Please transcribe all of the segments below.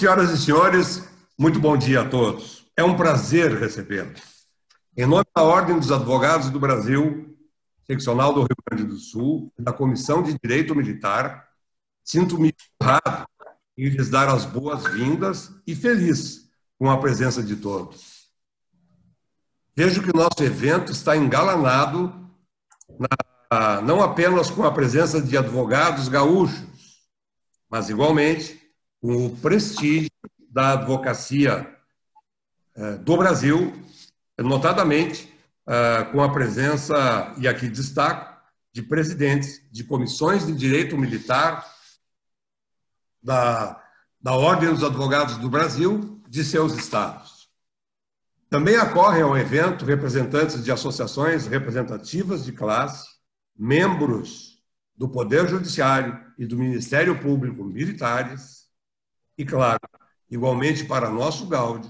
Senhoras e senhores, muito bom dia a todos. É um prazer recebê-los. Em nome da Ordem dos Advogados do Brasil, seccional do Rio Grande do Sul, da Comissão de Direito Militar, sinto-me honrado em lhes dar as boas-vindas e feliz com a presença de todos. Vejo que o nosso evento está engalanado não apenas com a presença de advogados gaúchos, mas igualmente com o prestígio da advocacia do Brasil, notadamente com a presença, e aqui destaco, de presidentes de comissões de direito militar da Ordem dos Advogados do Brasil, de seus estados. Também ocorrem ao evento representantes de associações representativas de classe, membros do Poder Judiciário e do Ministério Público militares e, claro, igualmente para nosso gáudio,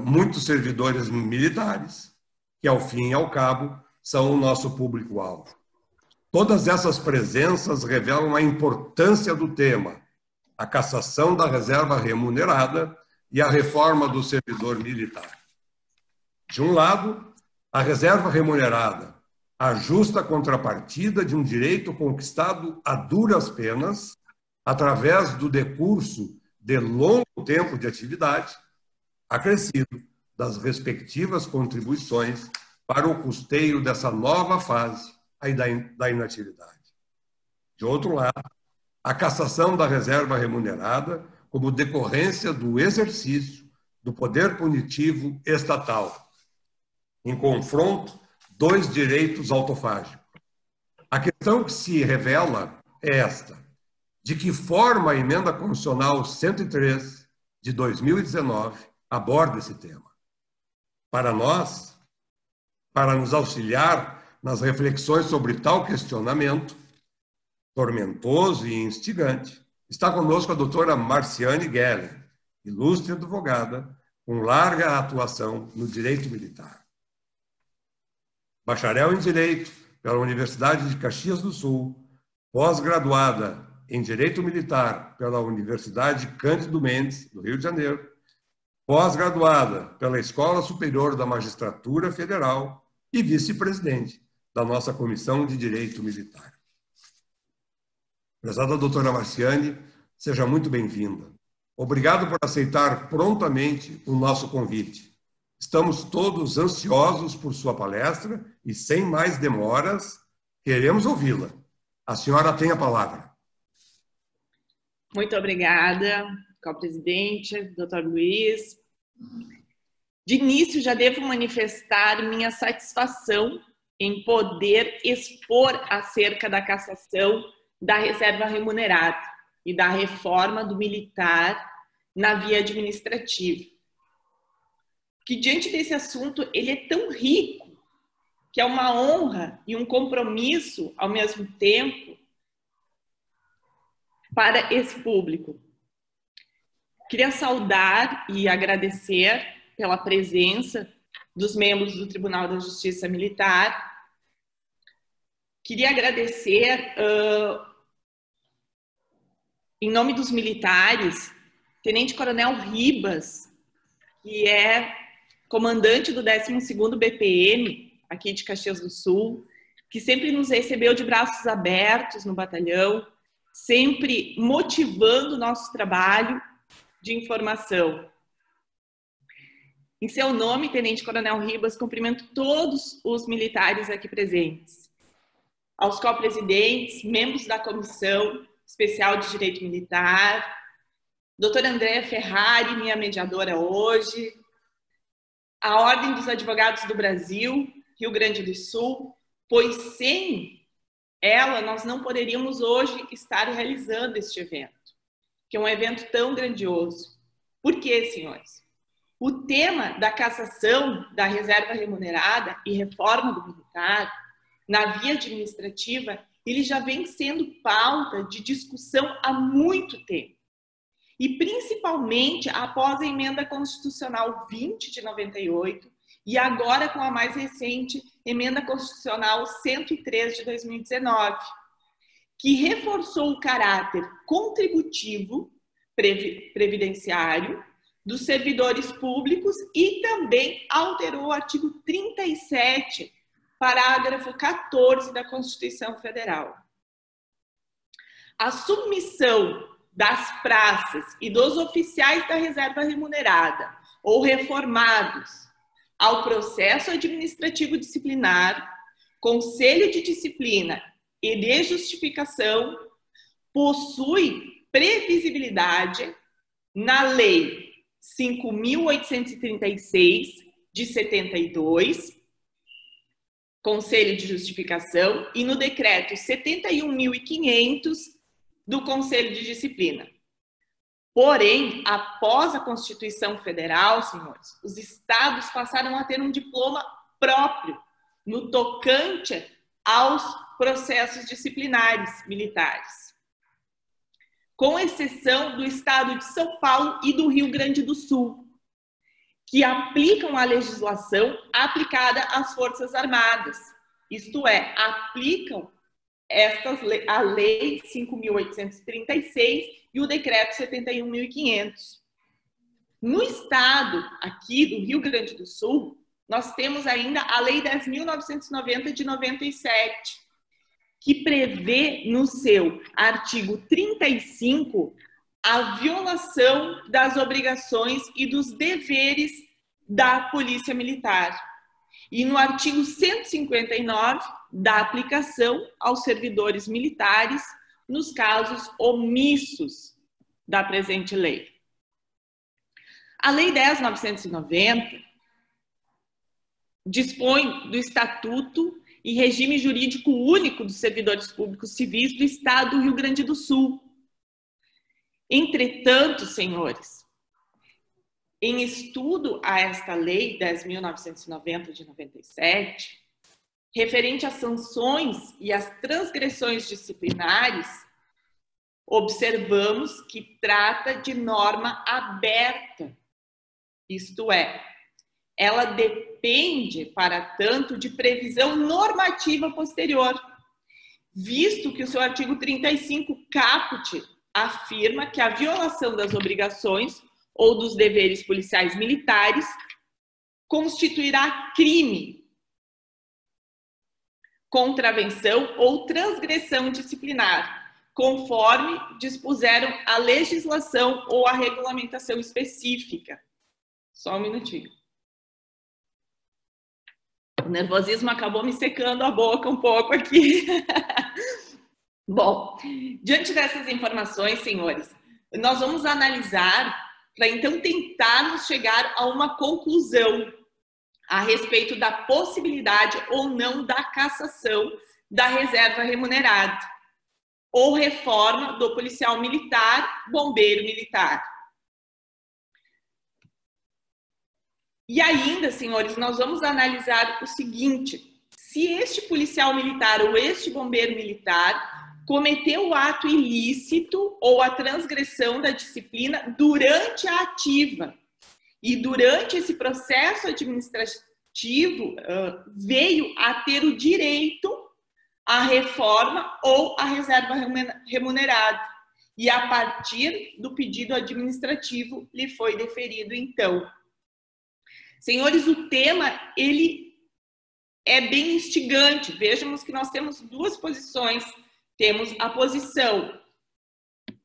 muitos servidores militares, que ao fim e ao cabo são o nosso público-alvo. Todas essas presenças revelam a importância do tema, a cassação da reserva remunerada e a reforma do servidor militar. De um lado, a reserva remunerada, a justa contrapartida de um direito conquistado a duras penas, através do decurso de longo tempo de atividade, acrescido das respectivas contribuições para o custeio dessa nova fase da inatividade. De outro lado, a cassação da reserva remunerada como decorrência do exercício do poder punitivo estatal, em confronto dois direitos autofágicos. A questão que se revela é esta: de que forma a Emenda Constitucional 103 de 2019 aborda esse tema? Para nós, para nos auxiliar nas reflexões sobre tal questionamento tormentoso e instigante, está conosco a doutora Marciane Geller, ilustre advogada com larga atuação no direito militar. Bacharel em Direito pela Universidade de Caxias do Sul, pós-graduada em Direito Militar pela Universidade Cândido Mendes, do Rio de Janeiro, pós-graduada pela Escola Superior da Magistratura Federal e vice-presidente da nossa Comissão de Direito Militar. Prezada doutora Marciane, seja muito bem-vinda. Obrigado por aceitar prontamente o nosso convite. Estamos todos ansiosos por sua palestra e, sem mais demoras, queremos ouvi-la. A senhora tem a palavra. Muito obrigada, co-presidente, doutor Luiz. De início, já devo manifestar minha satisfação em poder expor acerca da cassação da reserva remunerada e da reforma do militar na via administrativa. Que diante desse assunto, ele é tão rico que é uma honra e um compromisso ao mesmo tempo para esse público. Queria saudar e agradecer pela presença dos membros do Tribunal da Justiça Militar. Queria agradecer, em nome dos militares, Tenente Coronel Ribas, que é comandante do 12º BPM, aqui de Caxias do Sul, que sempre nos recebeu de braços abertos no batalhão, sempre motivando o nosso trabalho de informação. Em seu nome, Tenente Coronel Ribas, cumprimento todos os militares aqui presentes. Aos co-presidentes, membros da Comissão Especial de Direito Militar, doutora Andréa Ferrari, minha mediadora hoje, a Ordem dos Advogados do Brasil, Rio Grande do Sul, pois sem ela nós não poderíamos hoje estar realizando este evento, que é um evento tão grandioso. Por quê, senhores? O tema da cassação da reserva remunerada e reforma do militar na via administrativa, ele já vem sendo pauta de discussão há muito tempo. E principalmente após a Emenda Constitucional 20 de 98 e agora com a mais recente Emenda Constitucional 103 de 2019, que reforçou o caráter contributivo previdenciário, dos servidores públicos e também alterou o artigo 37, parágrafo 14 da Constituição Federal. A submissão das praças e dos oficiais da reserva remunerada ou reformados ao processo administrativo disciplinar, conselho de disciplina e de justificação possui previsibilidade na Lei 5.836, de 72, Conselho de Justificação, e no Decreto 71.500, do Conselho de Disciplina. Porém, após a Constituição Federal, senhores, os estados passaram a ter um diploma próprio no tocante aos processos disciplinares militares, com exceção do estado de São Paulo e do Rio Grande do Sul, que aplicam a legislação aplicada às Forças Armadas, isto é, aplicam a Lei 5.836 e o Decreto 71.500. No estado aqui do Rio Grande do Sul, nós temos ainda a Lei 10.990 de 97, que prevê no seu artigo 35 a violação das obrigações e dos deveres da Polícia Militar. E no artigo 159, da aplicação aos servidores militares nos casos omissos da presente lei. A Lei 10.990 dispõe do Estatuto e Regime Jurídico Único dos Servidores Públicos Civis do Estado do Rio Grande do Sul. Entretanto, senhores, em estudo a esta Lei 10.990 de 97, referente às sanções e às transgressões disciplinares, observamos que trata de norma aberta, isto é, ela depende, para tanto, de previsão normativa posterior, visto que o seu artigo 35, caput, afirma que a violação das obrigações ou dos deveres policiais militares constituirá crime, contravenção ou transgressão disciplinar, conforme dispuseram a legislação ou a regulamentação específica. Só um minutinho. O nervosismo acabou me secando a boca um pouco aqui. Bom, diante dessas informações, senhores, nós vamos analisar para então tentarmos chegar a uma conclusão a respeito da possibilidade ou não da cassação da reserva remunerada ou reforma do policial militar, bombeiro militar. E ainda, senhores, nós vamos analisar o seguinte: se este policial militar ou este bombeiro militar cometeu o ato ilícito ou a transgressão da disciplina durante a ativa e durante esse processo administrativo veio a ter o direito à reforma ou à reserva remunerada. E a partir do pedido administrativo lhe foi deferido, então. Senhores, o tema, ele é bem instigante. Vejamos que nós temos duas posições. Temos a posição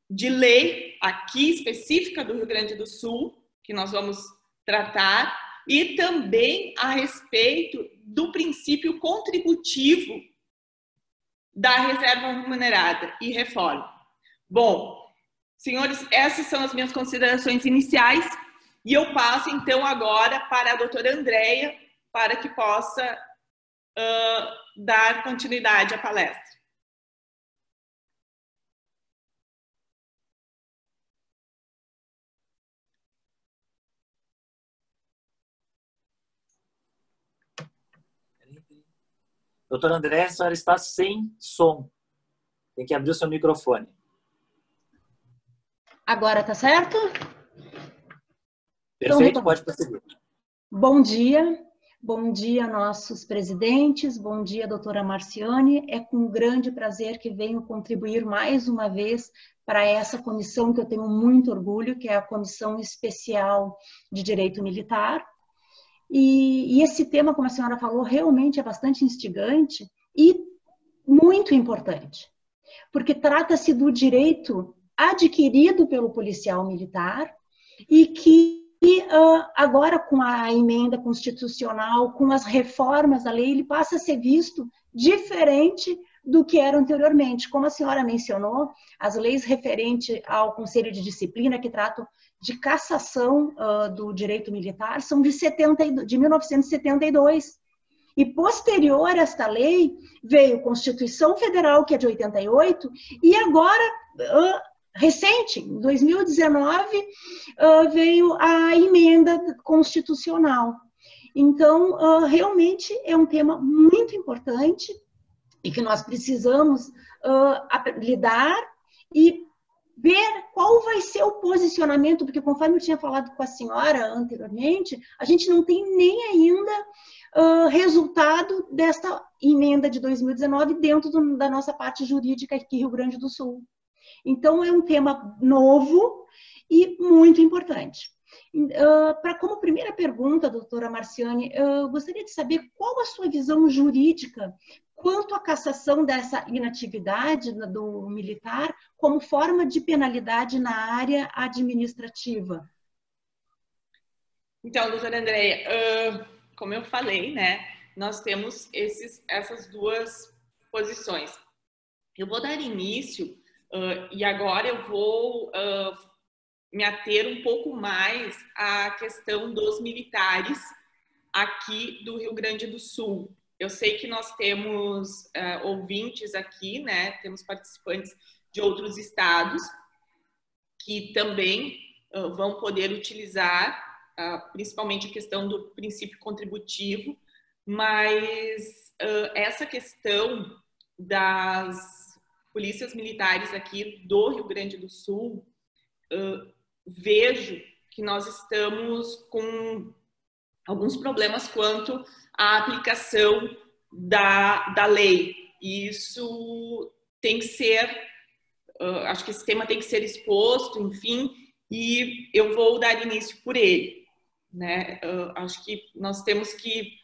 de lei, aqui específica do Rio Grande do Sul, que nós vamos tratar, e também a respeito do princípio contributivo da reserva remunerada e reforma. Bom, senhores, essas são as minhas considerações iniciais e eu passo então agora para a doutora Andréia para que possa dar continuidade à palestra. Doutora Andréia, a senhora está sem som. Tem que abrir o seu microfone. Agora tá certo? Perfeito, então, pode prosseguir. Bom dia nossos presidentes, bom dia doutora Marciane. É com grande prazer que venho contribuir mais uma vez para essa comissão que eu tenho muito orgulho, que é a Comissão Especial de Direito Militar. E esse tema, como a senhora falou, realmente é bastante instigante e muito importante, porque trata-se do direito adquirido pelo policial militar e que agora, com a emenda constitucional, com as reformas da lei, ele passa a ser visto diferente do que era anteriormente. Como a senhora mencionou, as leis referentes ao Conselho de Disciplina, que tratam de cassação do direito militar, são de 1972. E posterior a esta lei, veio a Constituição Federal, que é de 88, e agora, recente, em 2019, veio a emenda constitucional. Então, realmente é um tema muito importante e que nós precisamos lidar e ver qual vai ser o posicionamento, porque conforme eu tinha falado com a senhora anteriormente, a gente não tem nem ainda resultado desta emenda de 2019 dentro da nossa parte jurídica aqui em Rio Grande do Sul. Então, é um tema novo e muito importante. Como primeira pergunta, doutora Marciane, eu gostaria de saber qual a sua visão jurídica quanto à cassação dessa inatividade do militar como forma de penalidade na área administrativa. Então, doutora Andréia, como eu falei, né, nós temos essas duas posições. Eu vou dar início e agora eu vou me ater um pouco mais à questão dos militares aqui do Rio Grande do Sul. Eu sei que nós temos ouvintes aqui, né? Temos participantes de outros estados que também vão poder utilizar, principalmente a questão do princípio contributivo, mas essa questão das polícias militares aqui do Rio Grande do Sul, vejo que nós estamos com alguns problemas quanto à aplicação da lei. E isso tem que ser, acho que esse tema tem que ser exposto, enfim, e eu vou dar início por ele, né? Acho que nós temos que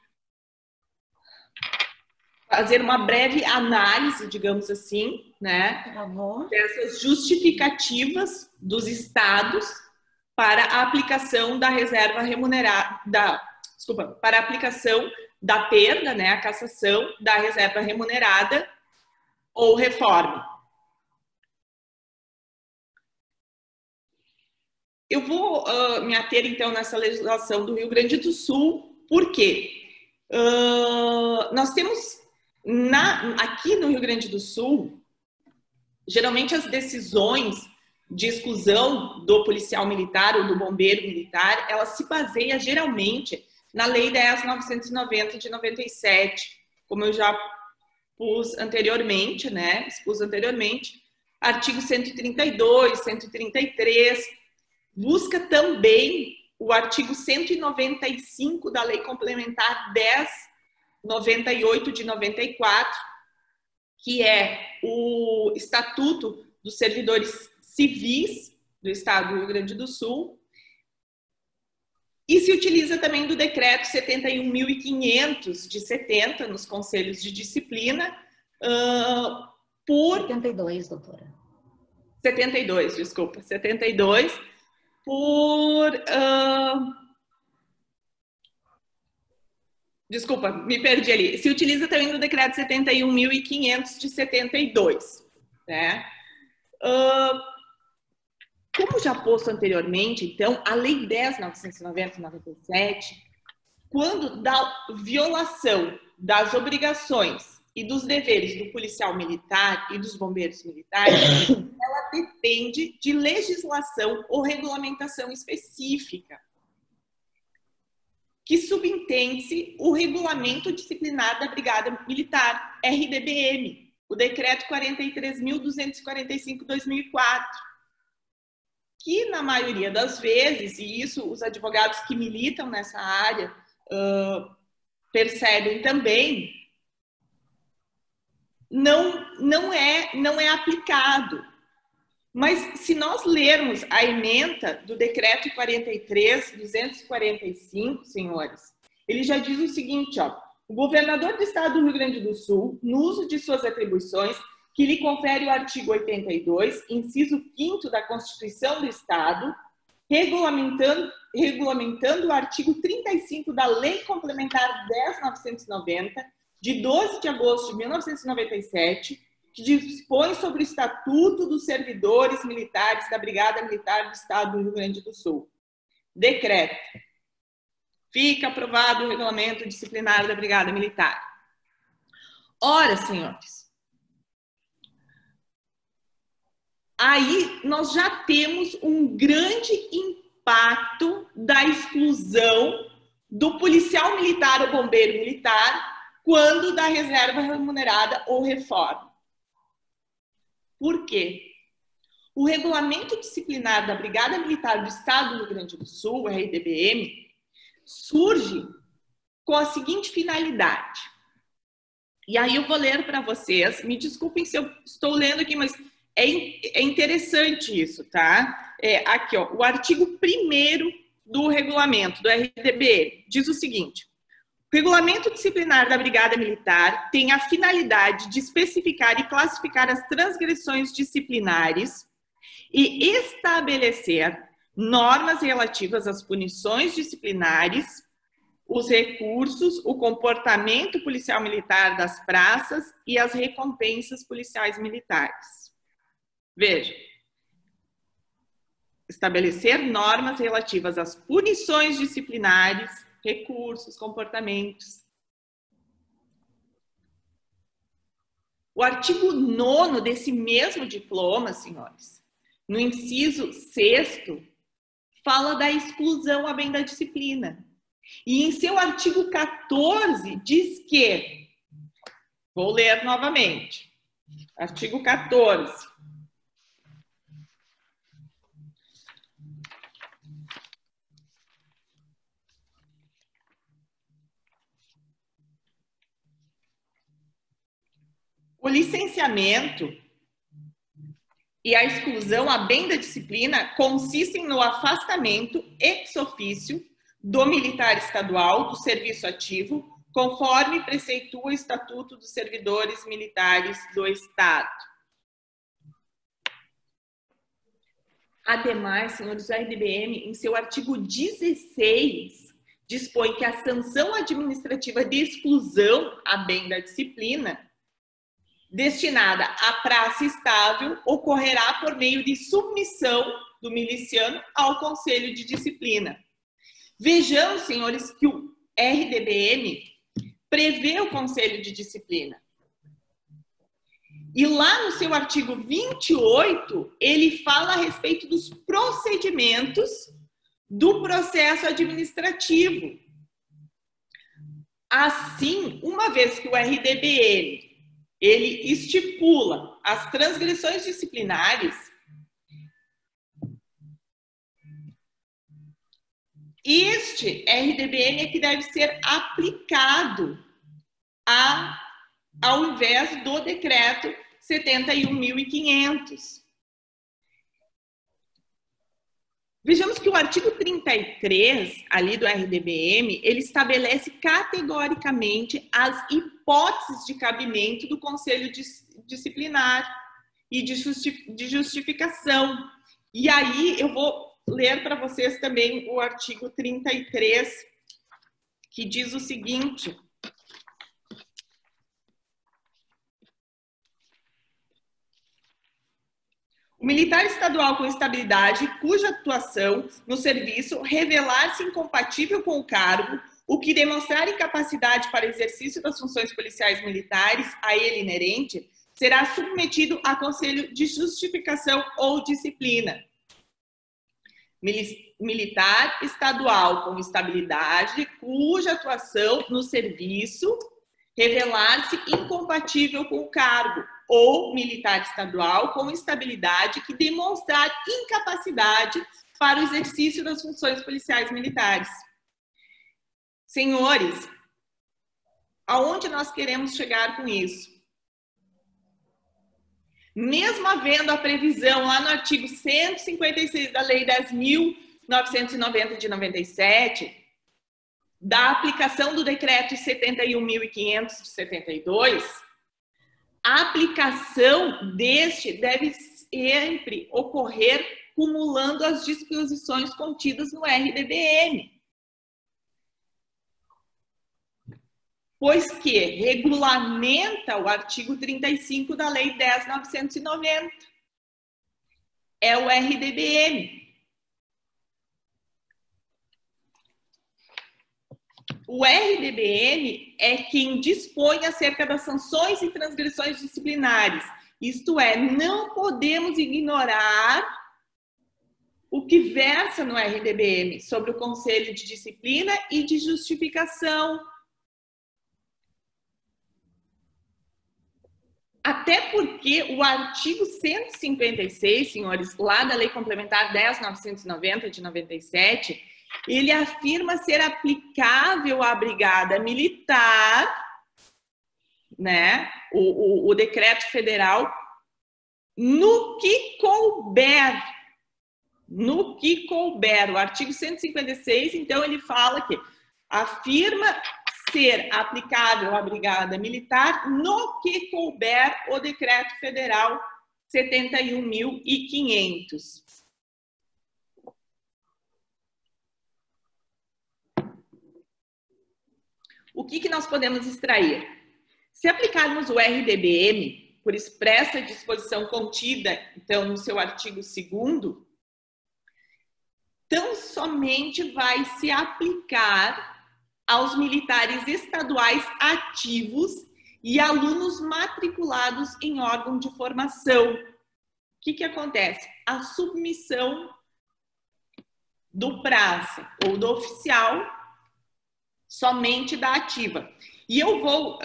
fazer uma breve análise, digamos assim, né, dessas justificativas dos estados para a aplicação da reserva remunerada, para a aplicação da perda, né, a cassação da reserva remunerada ou reforma. Eu vou me ater, então, nessa legislação do Rio Grande do Sul, por quê? Nós temos, aqui no Rio Grande do Sul, geralmente as decisões de exclusão do policial militar ou do bombeiro militar, ela se baseia geralmente na Lei 10.990 de 97, como eu já expus anteriormente, artigo 132, 133, busca também o artigo 195 da Lei Complementar 10.98 de 94, que é o Estatuto dos Servidores Civis do Estado do Rio Grande do Sul, e se utiliza também do decreto 71.500 de 70 nos conselhos de disciplina, por... 72, doutora. 72, desculpa, 72, por... Desculpa, me perdi ali. Se utiliza também no decreto 71.500 de 72, né? Como já posto anteriormente, então, a Lei 10.990 de 97, quando da violação das obrigações e dos deveres do policial militar e dos bombeiros militares, ela depende de legislação ou regulamentação específica, que subentende-se o Regulamento Disciplinar da Brigada Militar, RDBM, o Decreto 43.245/2004, que na maioria das vezes, e isso os advogados que militam nessa área percebem também, não é aplicado. Mas se nós lermos a ementa do decreto 43.245, senhores, ele já diz o seguinte, ó: o governador do estado do Rio Grande do Sul, no uso de suas atribuições, que lhe confere o artigo 82, inciso 5º da Constituição do Estado, regulamentando o artigo 35 da Lei Complementar 10.990, de 12 de agosto de 1997, que dispõe sobre o Estatuto dos Servidores Militares da Brigada Militar do Estado do Rio Grande do Sul. Decreto. Fica aprovado o regulamento disciplinar da Brigada Militar. Ora, senhores, aí nós já temos um grande impacto da exclusão do policial militar ou bombeiro militar quando da reserva remunerada ou reforma. Por quê? O regulamento disciplinar da Brigada Militar do Estado do Rio Grande do Sul, o RDBM, surge com a seguinte finalidade. E aí eu vou ler para vocês, me desculpem se eu estou lendo aqui, mas é interessante isso, tá? Aqui, ó, o artigo 1º do regulamento do RDBM diz o seguinte: o regulamento disciplinar da Brigada Militar tem a finalidade de especificar e classificar as transgressões disciplinares e estabelecer normas relativas às punições disciplinares, os recursos, o comportamento policial militar das praças e as recompensas policiais militares. Veja, estabelecer normas relativas às punições disciplinares, recursos, comportamentos. O artigo 9º desse mesmo diploma, senhores, no inciso 6º, fala da exclusão a bem da disciplina. E em seu artigo 14 diz que, vou ler novamente, artigo 14. O licenciamento e a exclusão a bem da disciplina consistem no afastamento ex officio do militar estadual do serviço ativo, conforme preceitua o Estatuto dos Servidores Militares do Estado. Ademais, senhores, o RDBM, em seu artigo 16, dispõe que a sanção administrativa de exclusão a bem da disciplina destinada à praça estável ocorrerá por meio de submissão do miliciano ao Conselho de Disciplina. Vejamos, senhores, que o RDBM prevê o Conselho de Disciplina. E lá no seu artigo 28, ele fala a respeito dos procedimentos do processo administrativo. Assim, uma vez que o RDBM ele estipula as transgressões disciplinares, este RDBM é que deve ser aplicado ao invés do decreto 71.500. Vejamos que o artigo 33, ali do RDBM, ele estabelece categoricamente as hipóteses de cabimento do Conselho Disciplinar e de justificação. E aí eu vou ler para vocês também o artigo 33, que diz o seguinte: o militar estadual com estabilidade, cuja atuação no serviço revelar-se incompatível com o cargo, o que demonstrar incapacidade para exercício das funções policiais militares a ele inerente, será submetido a conselho de justificação ou disciplina. Militar estadual com estabilidade, cuja atuação no serviço revelar-se incompatível com o cargo, ou militar estadual com estabilidade que demonstrar incapacidade para o exercício das funções policiais militares. Senhores, aonde nós queremos chegar com isso? mesmo havendo a previsão lá no artigo 156 da Lei 10.990 de 97, da aplicação do decreto 71.500 de 72, a aplicação deste deve sempre ocorrer cumulando as disposições contidas no RDBM, pois que regulamenta o artigo 35 da Lei 10.990. É o RDBM. O RDBM é quem dispõe acerca das sanções e transgressões disciplinares. Isto é, não podemos ignorar o que versa no RDBM sobre o Conselho de Disciplina e de Justificação. Até porque o artigo 156, senhores, lá da Lei Complementar 10.990 de 97, ele afirma ser aplicável à Brigada Militar, né? O decreto federal, no que couber. No que couber. O artigo 156, então, ele fala que afirma ser aplicável à Brigada Militar no que couber o decreto federal 71.500. O que nós podemos extrair? Se aplicarmos o RDBM, por expressa disposição contida, então, no seu artigo 2º, tão somente vai se aplicar aos militares estaduais ativos e alunos matriculados em órgão de formação. O que acontece? A submissão do praça ou do oficial somente da ativa. E eu vou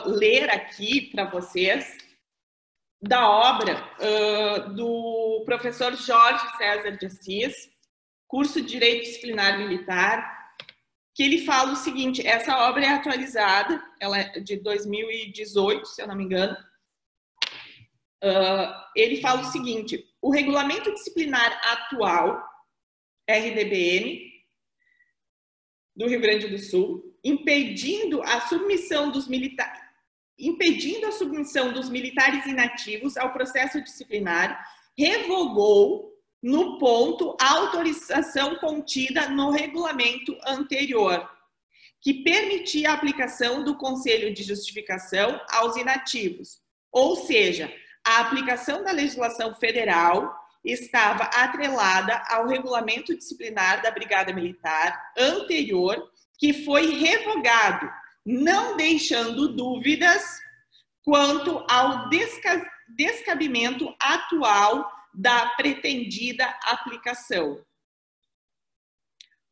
ler aqui para vocês da obra do professor Jorge César de Assis, curso de Direito Disciplinar Militar, que ele fala o seguinte, essa obra é atualizada, ela é de 2018, se eu não me engano. Ele fala o seguinte, o regulamento disciplinar atual, RDBM, do Rio Grande do Sul, impedindo a submissão dos militares inativos ao processo disciplinar, revogou no ponto a autorização contida no regulamento anterior, que permitia a aplicação do Conselho de Justificação aos inativos. Ou seja, a aplicação da legislação federal estava atrelada ao regulamento disciplinar da Brigada Militar anterior, que foi revogado, não deixando dúvidas quanto ao descabimento atual da pretendida aplicação.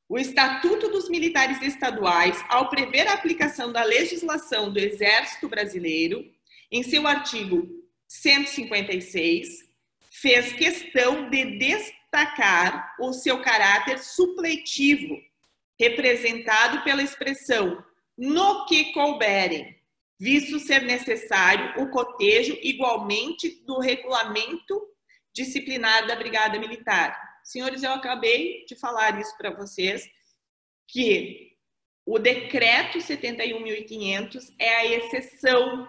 O Estatuto dos Militares Estaduais, ao prever a aplicação da legislação do Exército Brasileiro, em seu artigo 156, fez questão de destacar o seu caráter supletivo, representado pela expressão no que couberem, visto ser necessário o cotejo igualmente do regulamento disciplinar da Brigada Militar. Senhores, eu acabei de falar isso para vocês, que o decreto 71.500 é a exceção.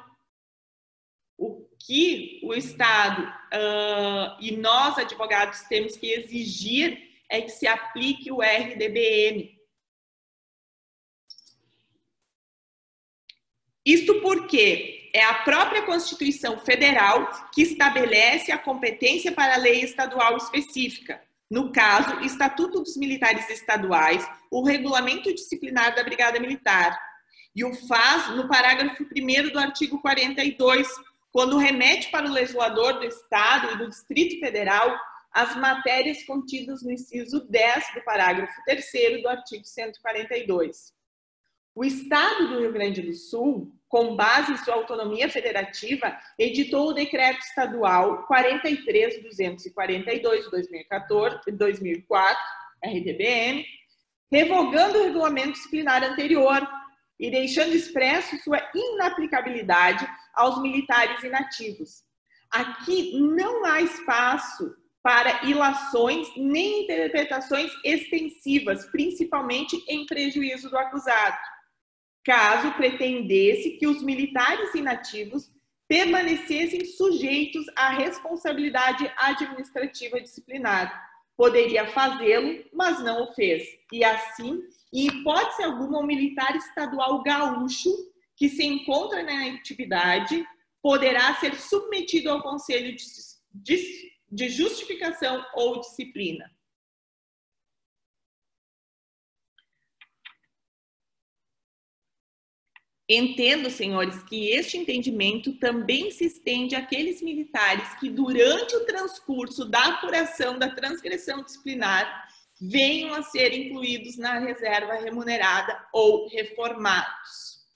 O que o Estado e nós, advogados, temos que exigir é que se aplique o RDBM. Isto porque é a própria Constituição Federal que estabelece a competência para a lei estadual específica. No caso, o Estatuto dos Militares Estaduais, o Regulamento Disciplinar da Brigada Militar. E o faz no parágrafo 1º do artigo 42, quando remete para o legislador do Estado e do Distrito Federal as matérias contidas no inciso 10 do parágrafo 3º do artigo 142. O Estado do Rio Grande do Sul, com base em sua autonomia federativa, editou o Decreto Estadual 43.242 de 2004, RDBM, revogando o regulamento disciplinar anterior e deixando expresso sua inaplicabilidade aos militares inativos. aqui não há espaço para ilações nem interpretações extensivas, principalmente em prejuízo do acusado, caso pretendesse que os militares inativos permanecessem sujeitos à responsabilidade administrativa disciplinar. Poderia fazê-lo, mas não o fez. E assim, em hipótese alguma, o militar estadual gaúcho que se encontra na atividade poderá ser submetido ao conselho de justificação ou disciplina. Entendo, senhores, que este entendimento também se estende àqueles militares que, durante o transcurso da apuração da transgressão disciplinar, venham a ser incluídos na reserva remunerada ou reformados.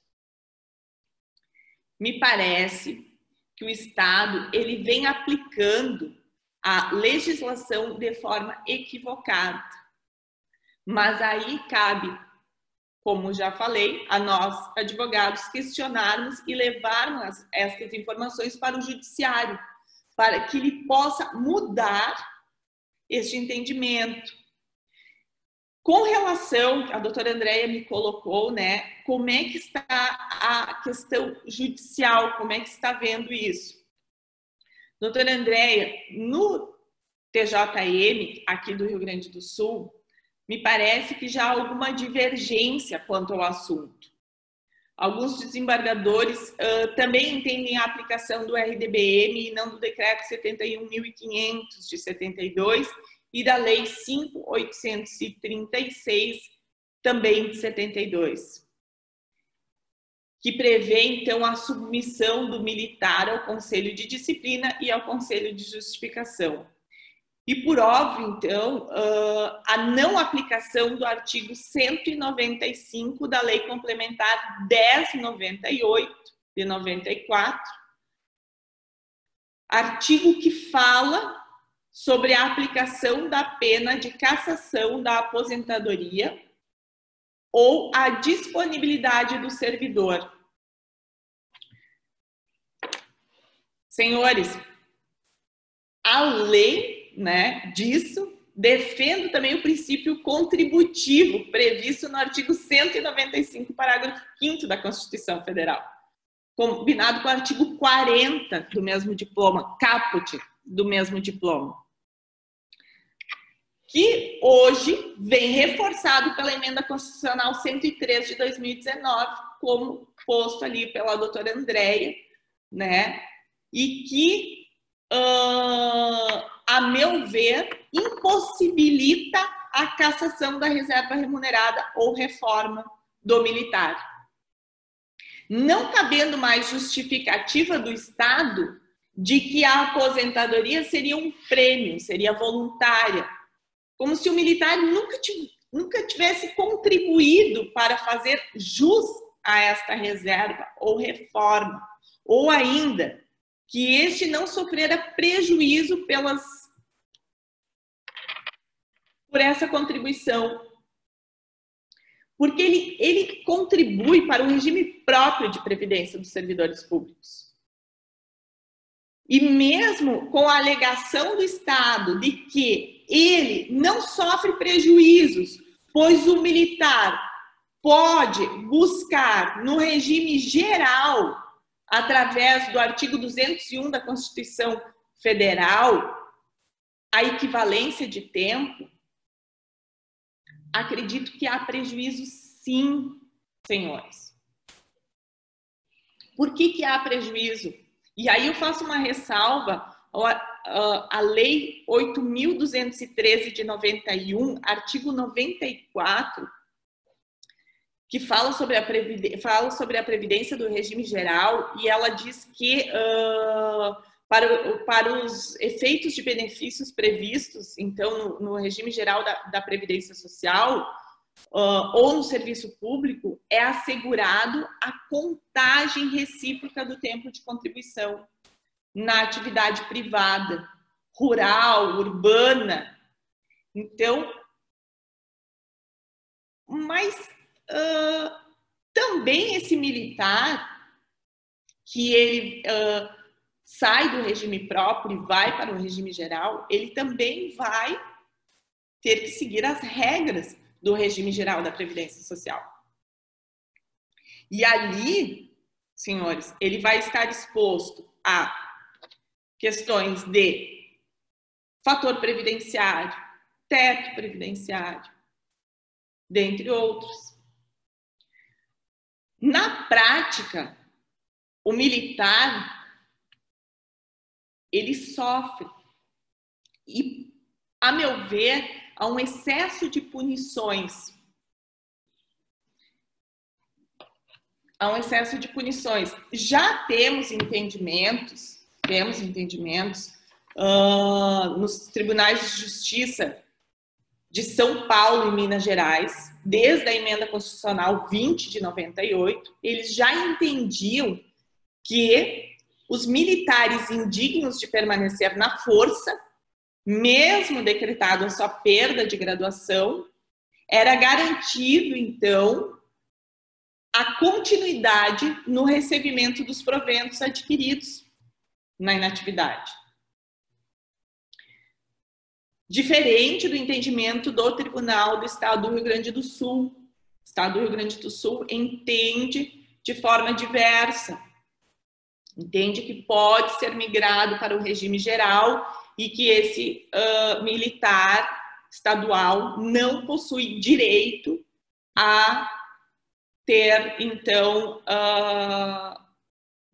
Me parece que o Estado ele vem aplicando a legislação de forma equivocada. Mas aí cabe, como já falei, a nós, advogados, questionarmos e levarmos estas informações para o judiciário, para que ele possa mudar este entendimento. Com relação, a doutora Andréia me colocou, né, como é que está a questão judicial, como é que está vendo isso? Doutora Andréia, no TJM, aqui do Rio Grande do Sul, me parece que já há alguma divergência quanto ao assunto. Alguns desembargadores também entendem a aplicação do RDBM e não do Decreto 71.500 de 72 e da Lei 5.836, também de 72, que prevê, então, a submissão do militar ao Conselho de Disciplina e ao Conselho de Justificação. E, por óbvio, então, a não aplicação do artigo 195 da Lei Complementar 1098, de 94, artigo que fala sobre a aplicação da pena de cassação da aposentadoria ou a disponibilidade do servidor. Senhores, além, né, disso, defendo também o princípio contributivo previsto no artigo 195, parágrafo 5º da Constituição Federal, combinado com o artigo 40 do mesmo diploma, caput do mesmo diploma, que hoje vem reforçado pela Emenda Constitucional 103 de 2019, como posto ali pela doutora Andréia, né, e que a meu ver, impossibilita a cassação da reserva remunerada ou reforma do militar. Não cabendo mais justificativa do Estado de que a aposentadoria seria um prêmio, seria voluntária, como se o militar nunca tivesse contribuído para fazer jus a esta reserva ou reforma, ou ainda que este não sofrera prejuízo por essa contribuição. Porque ele contribui para um regime próprio de previdência dos servidores públicos. E mesmo com a alegação do Estado de que ele não sofre prejuízos, pois o militar pode buscar no regime geral, através do artigo 201 da Constituição Federal, a equivalência de tempo, acredito que há prejuízo sim, senhores. Por que há prejuízo? E aí eu faço uma ressalva à Lei 8.213 de 91, artigo 94, que fala sobre a previdência do regime geral, e ela diz que para os efeitos de benefícios previstos, então, no regime geral da Previdência Social ou no serviço público, é assegurado a contagem recíproca do tempo de contribuição na atividade privada, rural, urbana. Então, mas também esse militar que ele sai do regime próprio e vai para o regime geral, ele também vai ter que seguir as regras do regime geral da Previdência Social. E ali, senhores, ele vai estar exposto a questões de fator previdenciário, teto previdenciário, dentre outros. Na prática, o militar, ele sofre e, a meu ver, há um excesso de punições. Há um excesso de punições. Já temos entendimentos nos tribunais de justiça de São Paulo e Minas Gerais, desde a emenda constitucional 20 de 98, eles já entendiam que os militares indignos de permanecer na força, mesmo decretado a sua perda de graduação, era garantido, então, a continuidade no recebimento dos proventos adquiridos na inatividade. Diferente do entendimento do Tribunal do Estado do Rio Grande do Sul. O Estado do Rio Grande do Sul entende de forma diversa. Entende que pode ser migrado para o regime geral e que esse militar estadual não possui direito a ter, então,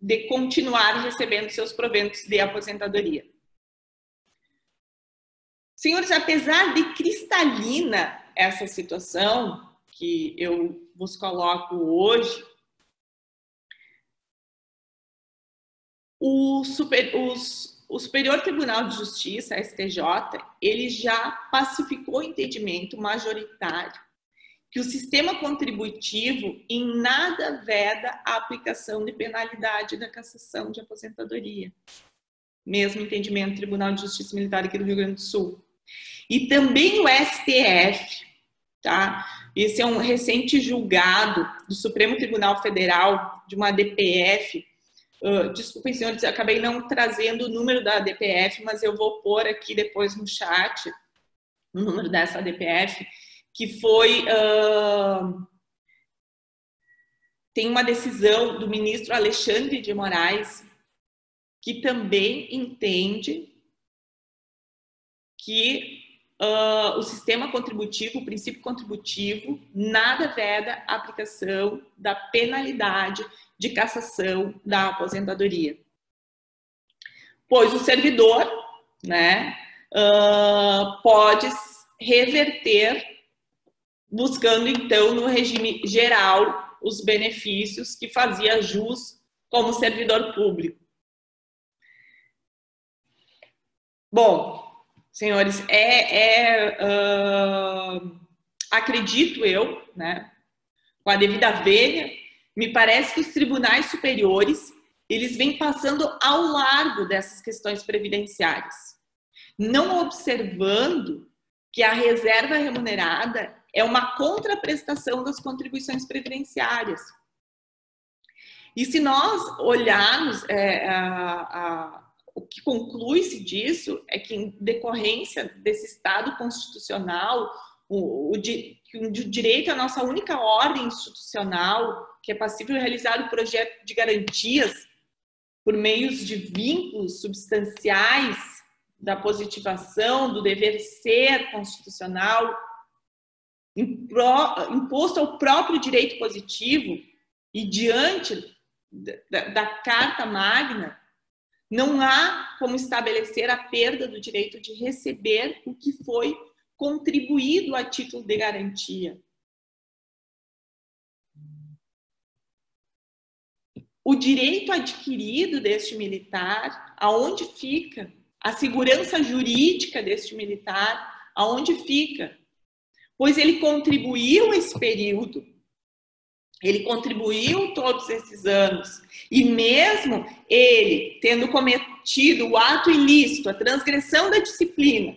de continuar recebendo seus proventos de aposentadoria. Senhores, apesar de cristalina essa situação que eu vos coloco hoje, o Superior Tribunal de Justiça, STJ, ele já pacificou o entendimento majoritário que o sistema contributivo em nada veda a aplicação de penalidade da cassação de aposentadoria. Mesmo entendimento do Tribunal de Justiça Militar aqui do Rio Grande do Sul. E também o STF, tá? Esse é um recente julgado do Supremo Tribunal Federal de uma DPF. Desculpem, senhores, eu acabei não trazendo o número da DPF, mas eu vou pôr aqui depois no chat o número dessa DPF, que foi... tem uma decisão do ministro Alexandre de Moraes, que também entende que o sistema contributivo, o princípio contributivo, nada veda a aplicação da penalidade de cassação da aposentadoria. Pois o servidor, né, pode reverter, buscando então no regime geral os benefícios que fazia jus como servidor público. Bom, senhores, acredito eu, né, com a devida vênia, me parece que os tribunais superiores, eles vêm passando ao largo dessas questões previdenciárias, não observando que a reserva remunerada é uma contraprestação das contribuições previdenciárias. E se nós olharmos o que conclui-se disso é que, em decorrência desse Estado constitucional, o direito à nossa única ordem institucional, que é passível de realizar o projeto de garantias por meios de vínculos substanciais da positivação, do dever ser constitucional, imposto ao próprio direito positivo e diante da Carta Magna, não há como estabelecer a perda do direito de receber o que foi contribuído a título de garantia. O direito adquirido deste militar, aonde fica? A segurança jurídica deste militar, aonde fica? Pois ele contribuiu esse período, ele contribuiu todos esses anos, e mesmo ele tendo cometido o ato ilícito, a transgressão da disciplina,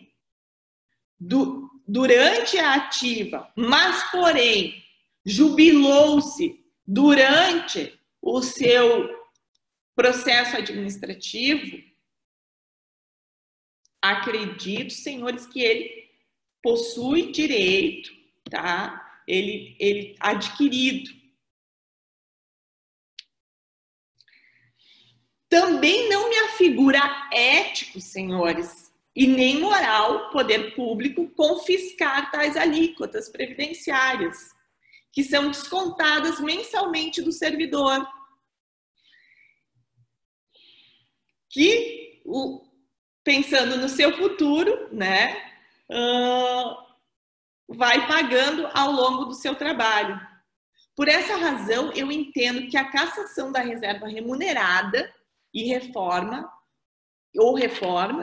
durante a ativa, mas, porém, jubilou-se durante o seu processo administrativo, acredito, senhores, que ele possui direito, tá? Ele adquirido. Também não me afigura ético, senhores, e nem moral poder público confiscar tais alíquotas previdenciárias, que são descontadas mensalmente do servidor, que, pensando no seu futuro, né, vai pagando ao longo do seu trabalho. Por essa razão, eu entendo que a cassação da reserva remunerada e reforma,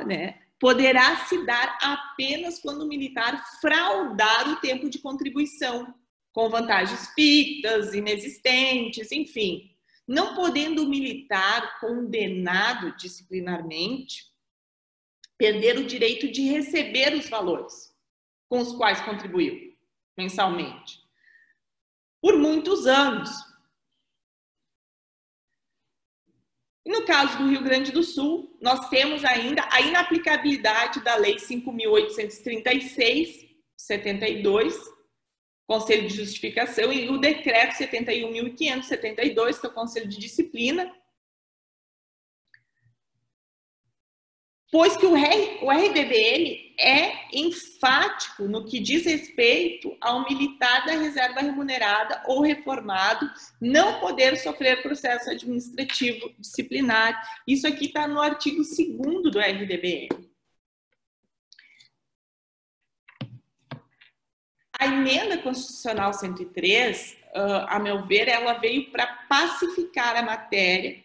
né, poderá se dar apenas quando o militar fraudar o tempo de contribuição, com vantagens fictas, inexistentes, enfim. Não podendo o militar condenado disciplinarmente perder o direito de receber os valores com os quais contribuiu mensalmente por muitos anos. E no caso do Rio Grande do Sul, nós temos ainda a inaplicabilidade da Lei 5.836, 72, Conselho de Justificação, e o Decreto 71.572, que é o Conselho de Disciplina, pois que o RDBM é enfático no que diz respeito ao militar da reserva remunerada ou reformado não poder sofrer processo administrativo disciplinar. Isso aqui está no artigo 2º do RDBM. A emenda constitucional 103, a meu ver, ela veio para pacificar a matéria,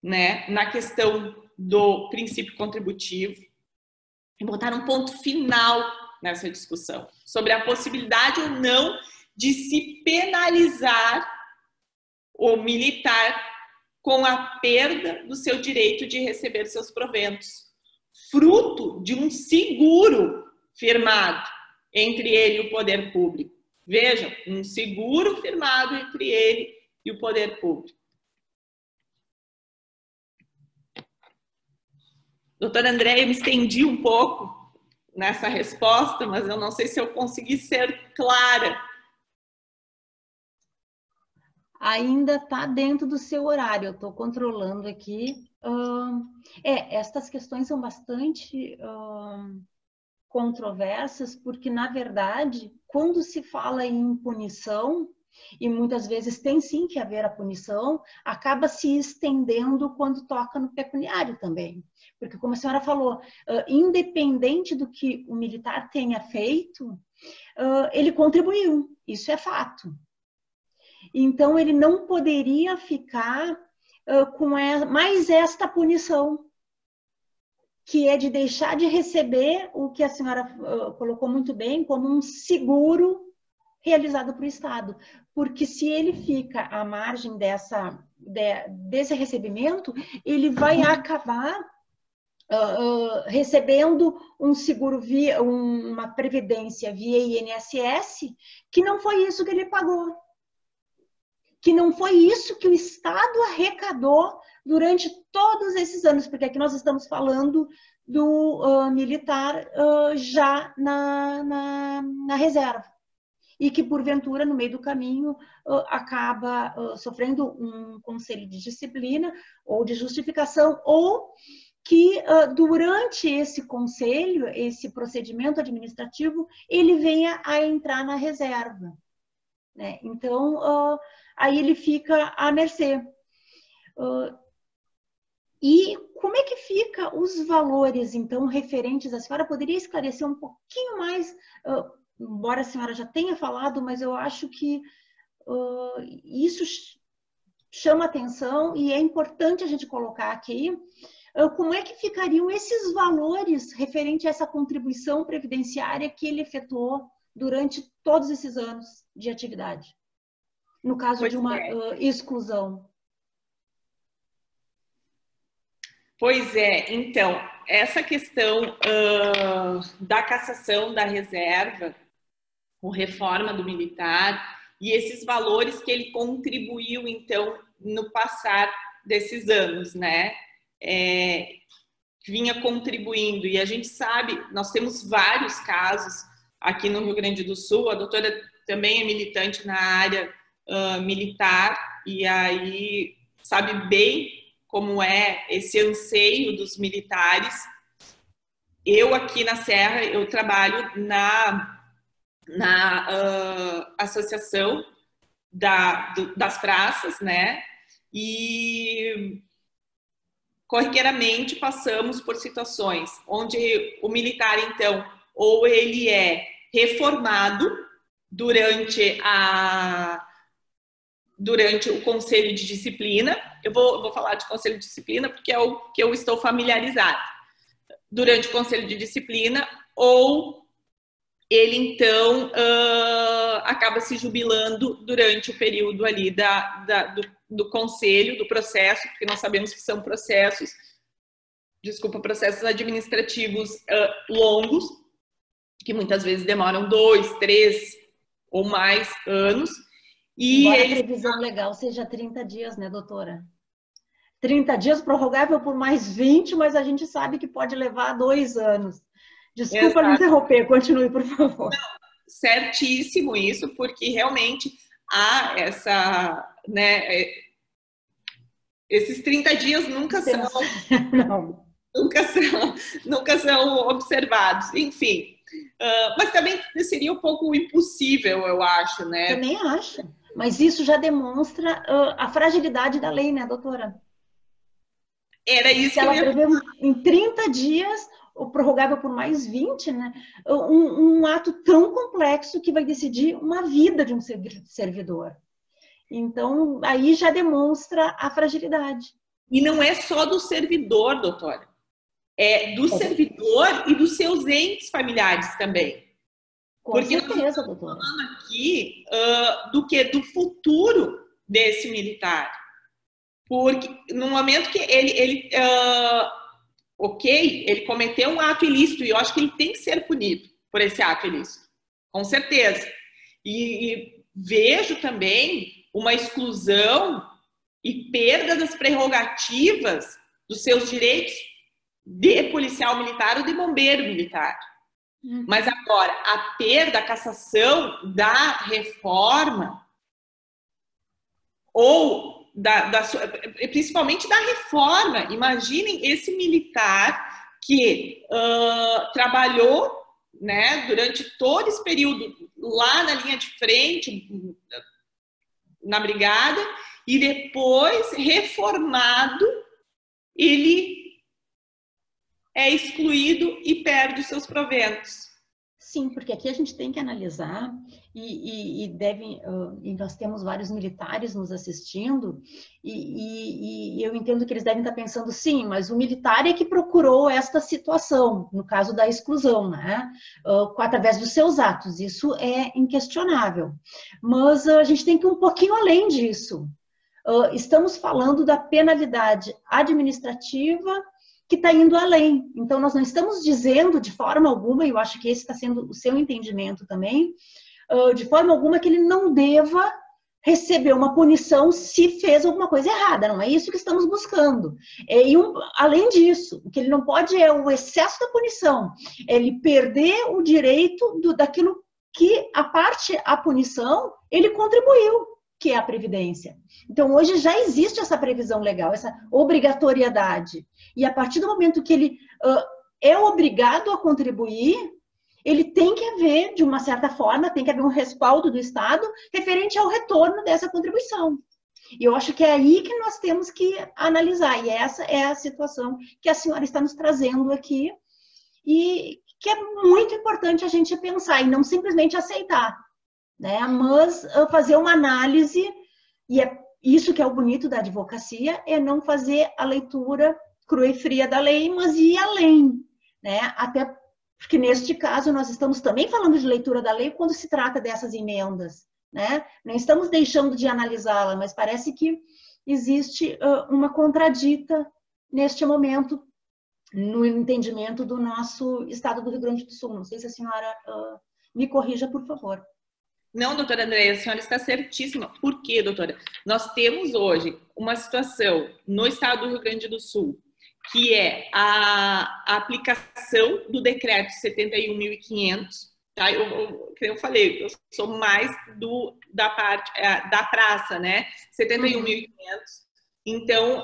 né, na questão do princípio contributivo e botar um ponto final nessa discussão sobre a possibilidade ou não de se penalizar o militar com a perda do seu direito de receber seus proventos, fruto de um seguro firmado entre ele e o poder público. Vejam, um seguro firmado entre ele e o poder público. Doutora Andréia, eu me estendi um pouco nessa resposta, mas eu não sei se eu consegui ser clara. Ainda está dentro do seu horário, eu estou controlando aqui. Estas questões são bastante controversas, porque, na verdade, quando se fala em punição, e muitas vezes tem sim que haver a punição, acaba se estendendo quando toca no pecuniário também. Porque, como a senhora falou, independente do que o militar tenha feito, ele contribuiu, isso é fato. Então, ele não poderia ficar com mais esta punição, que é de deixar de receber o que a senhora colocou muito bem, como um seguro realizado para o Estado. Porque se ele fica à margem desse recebimento, ele vai acabar recebendo um seguro uma previdência via INSS, que não foi isso que ele pagou. Que não foi isso que o Estado arrecadou durante todos esses anos, porque aqui nós estamos falando do militar já na reserva, e que, porventura, no meio do caminho, acaba sofrendo um conselho de disciplina ou de justificação, ou que durante esse conselho, esse procedimento administrativo, ele venha a entrar na reserva, né? Então, aí ele fica à mercê. E como é que fica os valores, então, referentes? A senhora poderia esclarecer um pouquinho mais, embora a senhora já tenha falado, mas eu acho que isso chama atenção e é importante a gente colocar aqui. Como é que ficariam esses valores referente a essa contribuição previdenciária que ele efetuou durante todos esses anos de atividade? No caso de uma exclusão. Pois é, então, essa questão da cassação da reserva, ou reforma do militar, e esses valores que ele contribuiu, então, no passar desses anos, né? Vinha contribuindo, e a gente sabe, nós temos vários casos aqui no Rio Grande do Sul, a doutora também é militante na área militar, e aí sabe bem como é esse anseio dos militares. Eu aqui na Serra, eu trabalho na associação das praças, né? E corriqueiramente passamos por situações onde o militar, então, ou ele é reformado durante o conselho de disciplina. Eu vou falar de conselho de disciplina porque é o que eu estou familiarizada. Durante o conselho de disciplina, ou ele, então, acaba se jubilando durante o período ali do conselho, do processo, porque nós sabemos que são processos administrativos longos, que muitas vezes demoram 2, 3 ou mais anos. E embora a previsão legal seja 30 dias, né, doutora? 30 dias, prorrogável por mais 20, mas a gente sabe que pode levar 2 anos. Desculpa me interromper, continue, por favor. Não, certíssimo isso, porque realmente há né, esses 30 dias nunca são observados, enfim. Mas também seria um pouco impossível, eu acho, né? Também acho, mas isso já demonstra a fragilidade da lei, né, doutora? Era isso que ela prevê em 30 dias, o prorrogável por mais 20, né? Um ato tão complexo que vai decidir uma vida de um servidor. Então, aí já demonstra a fragilidade. E não é só do servidor, doutora. É do servidor e dos seus entes familiares também. Com certeza, doutora. Nós estamos falando aqui do futuro desse militar. Porque no momento que ele cometeu um ato ilícito, e eu acho que ele tem que ser punido por esse ato ilícito, com certeza. E vejo também uma exclusão e perda das prerrogativas dos seus direitos de policial militar ou de bombeiro militar. Mas agora, a perda, a cassação da reforma, ou principalmente da reforma. Imaginem esse militar que trabalhou, né, durante todo esse período lá na linha de frente, na brigada, e depois, reformado, ele é excluído e perde os seus proventos. Sim, porque aqui a gente tem que analisar e nós temos vários militares nos assistindo e eu entendo que eles devem estar pensando, sim, mas o militar é que procurou esta situação, no caso da exclusão, né? Através dos seus atos, isso é inquestionável. Mas a gente tem que ir um pouquinho além disso. Estamos falando da penalidade administrativa que está indo além. Então, nós não estamos dizendo de forma alguma, e eu acho que esse está sendo o seu entendimento também, de forma alguma que ele não deva receber uma punição se fez alguma coisa errada. Não é isso que estamos buscando. Além disso, o que ele não pode é o excesso da punição, é ele perder o direito daquilo que a punição, ele contribuiu, que é a previdência. Então, hoje já existe essa previsão legal, essa obrigatoriedade. E a partir do momento que ele é obrigado a contribuir, ele tem que haver, de uma certa forma, tem que haver um respaldo do Estado referente ao retorno dessa contribuição. E eu acho que é aí que nós temos que analisar. E essa é a situação que a senhora está nos trazendo aqui e que é muito importante a gente pensar e não simplesmente aceitar, né? Mas fazer uma análise, e é isso que é o bonito da advocacia, é não fazer a leitura crua e fria da lei, mas ir além, né? Até porque neste caso nós estamos também falando de leitura da lei quando se trata dessas emendas, né? Não estamos deixando de analisá-la, mas parece que existe uma contradita neste momento no entendimento do nosso estado do Rio Grande do Sul. Não sei se a senhora me corrija, por favor. Não, doutora Andréia, a senhora está certíssima. Por quê, doutora? Nós temos hoje uma situação no estado do Rio Grande do Sul, que é a aplicação do decreto 71.500, tá? Eu falei, eu sou mais da parte da praça, né? 71.500. Então,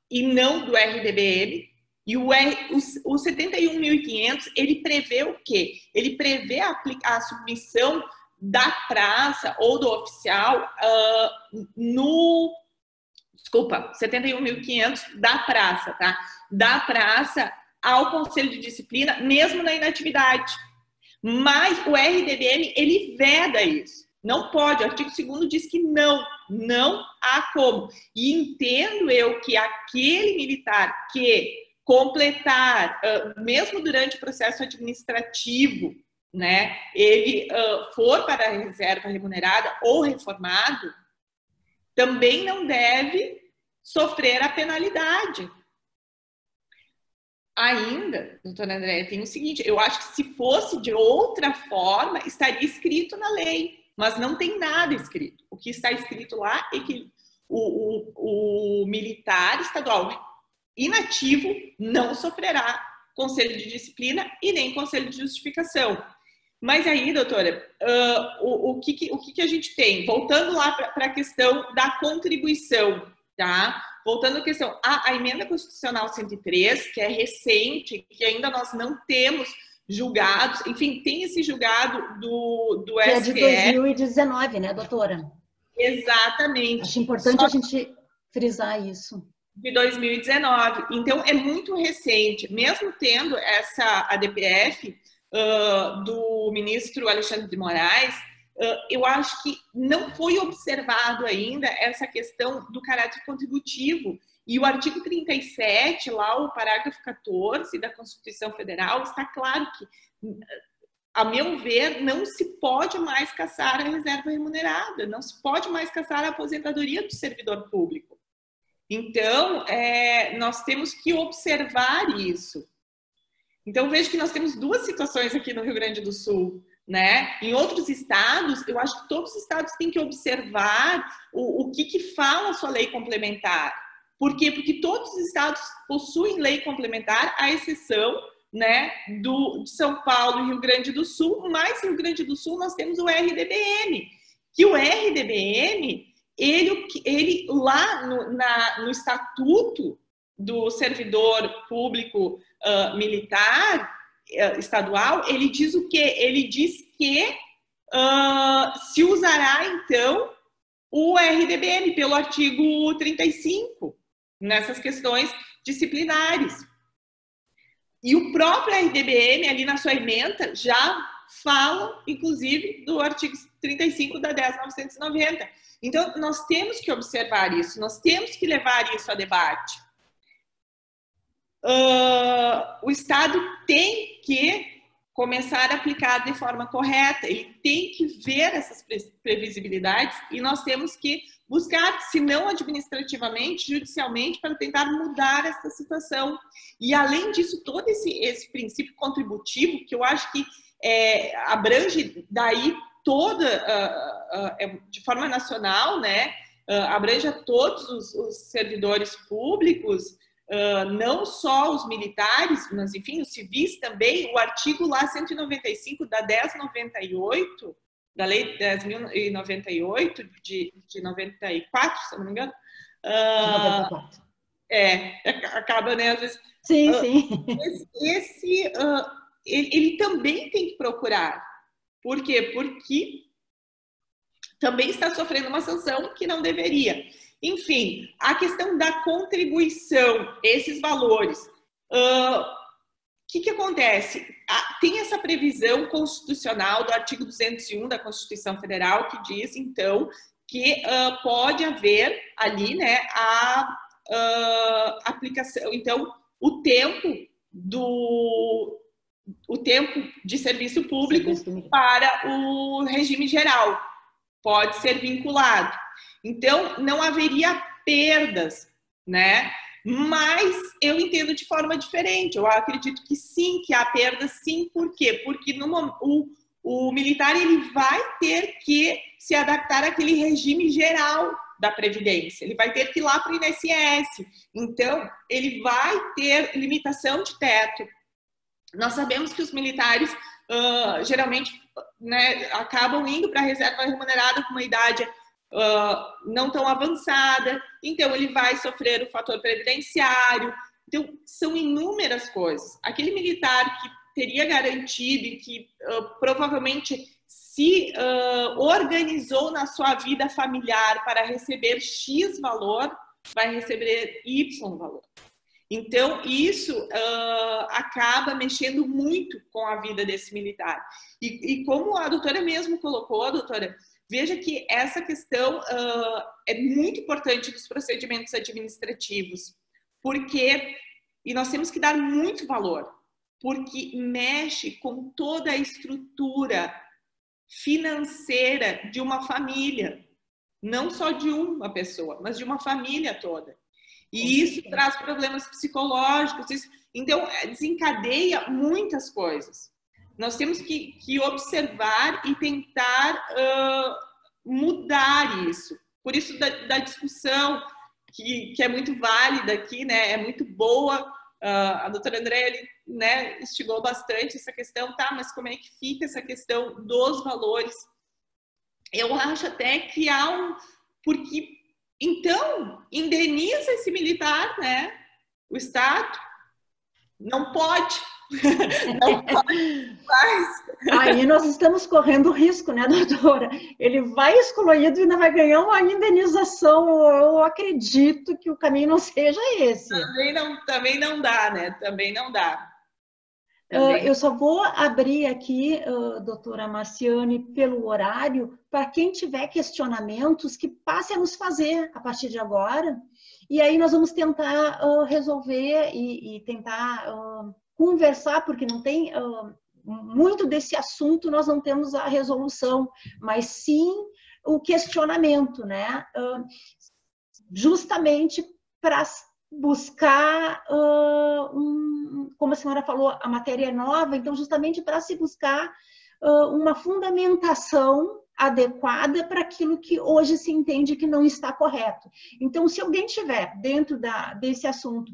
e não do RDBM. E o 71.500, ele prevê o quê? Ele prevê a submissão da praça ou do oficial desculpa, 71.500 da praça, tá? Da praça ao Conselho de Disciplina, mesmo na inatividade. Mas o RDBM, ele veda isso. Não pode, o artigo 2º diz que não há como. E entendo eu que aquele militar que completar, mesmo durante o processo administrativo, né, ele for para a reserva remunerada ou reformado, também não deve sofrer a penalidade. Ainda, doutora Andréia, tem o seguinte, eu acho que se fosse de outra forma, estaria escrito na lei, mas não tem nada escrito. O que está escrito lá é que o militar estadual inativo não sofrerá conselho de disciplina e nem conselho de justificação. Mas aí, doutora, o que a gente tem? Voltando lá para a questão da contribuição, tá? Voltando à questão, a emenda constitucional 103, que é recente, que ainda nós não temos julgados, enfim, tem esse julgado do que STF. É de 2019, né, doutora? Exatamente. Acho importante a gente frisar isso. De 2019. Então, é muito recente. Mesmo tendo essa ADPF do ministro Alexandre de Moraes, eu acho que não foi observado ainda essa questão do caráter contributivo. E o artigo 37, lá o parágrafo 14 da Constituição Federal, está claro que, a meu ver, não se pode mais caçar a reserva remunerada, não se pode mais caçar a aposentadoria do servidor público. Então, nós temos que observar isso. Então, vejo que nós temos duas situações aqui no Rio Grande do Sul, né? Em outros estados, eu acho que todos os estados têm que observar o que fala a sua lei complementar. Por quê? Porque todos os estados possuem lei complementar, à exceção, né, de São Paulo e Rio Grande do Sul, mas no Rio Grande do Sul nós temos o RDBM, que o RDBM, ele lá no estatuto do servidor público militar estadual, ele diz o quê? Ele diz que se usará, então, o RDBM pelo artigo 35, nessas questões disciplinares. E o próprio RDBM, ali na sua ementa, já fala, inclusive, do artigo 35 da 10.990. Então, nós temos que observar isso, nós temos que levar isso a debate. O Estado tem que começar a aplicar de forma correta, ele tem que ver essas previsibilidades e nós temos que buscar, se não administrativamente, judicialmente, para tentar mudar essa situação. E, além disso, todo esse princípio contributivo, que eu acho que abrange daí toda, de forma nacional, né, abrange a todos os servidores públicos, não só os militares, mas, enfim, os civis também. O artigo lá 195 da 1098, da Lei 10.098, de 94, se eu não me engano. 94. Acaba, né, às vezes. Sim, sim. Ele também tem que procurar. Por quê? Porque também está sofrendo uma sanção que não deveria. Enfim, a questão da contribuição, esses valores. O que acontece? Tem essa previsão constitucional do artigo 201 da Constituição Federal que diz, então, que pode haver ali, né, a aplicação. Então, o tempo de serviço público para o regime geral pode ser vinculado. Então, não haveria perdas, né? Mas eu entendo de forma diferente. Eu acredito que sim, que há perdas, sim. Por quê? Porque o militar ele vai ter que se adaptar àquele regime geral da Previdência. Ele vai ter que ir lá para o INSS. Então, ele vai ter limitação de teto. Nós sabemos que os militares, geralmente, né, acabam indo para a reserva remunerada com uma idade não tão avançada. Então, ele vai sofrer o fator previdenciário. Então, são inúmeras coisas. Aquele militar que teria garantido e que provavelmente se organizou na sua vida familiar para receber X valor, vai receber Y valor. Então, isso acaba mexendo muito com a vida desse militar. E como a doutora mesmo colocou, doutora, veja que essa questão é muito importante nos procedimentos administrativos, porque, e nós temos que dar muito valor, porque mexe com toda a estrutura financeira de uma família, não só de uma pessoa, mas de uma família toda. E isso traz problemas psicológicos, então desencadeia muitas coisas. Nós temos que observar e tentar mudar isso. Por isso da discussão, que é muito válida aqui, né? É muito boa. A doutora Andréa, né, instigou bastante essa questão, tá? Mas como é que fica essa questão dos valores? Eu acho até que há porque, então, indeniza esse militar, né? O Estado não pode. Não pode mais. Aí nós estamos correndo risco, né, doutora? Ele vai excluído e ainda vai ganhar uma indenização. Eu acredito que o caminho não seja esse. Também não dá, né? Também não dá. Eu só vou abrir aqui, doutora Marciane, pelo horário, para quem tiver questionamentos, que passe a nos fazer a partir de agora. E aí nós vamos tentar resolver e tentar conversar, porque não tem muito desse assunto, nós não temos a resolução, mas sim o questionamento, né? Justamente para buscar, como a senhora falou, a matéria é nova, então justamente para se buscar uma fundamentação adequada para aquilo que hoje se entende que não está correto. Então, se alguém tiver dentro desse assunto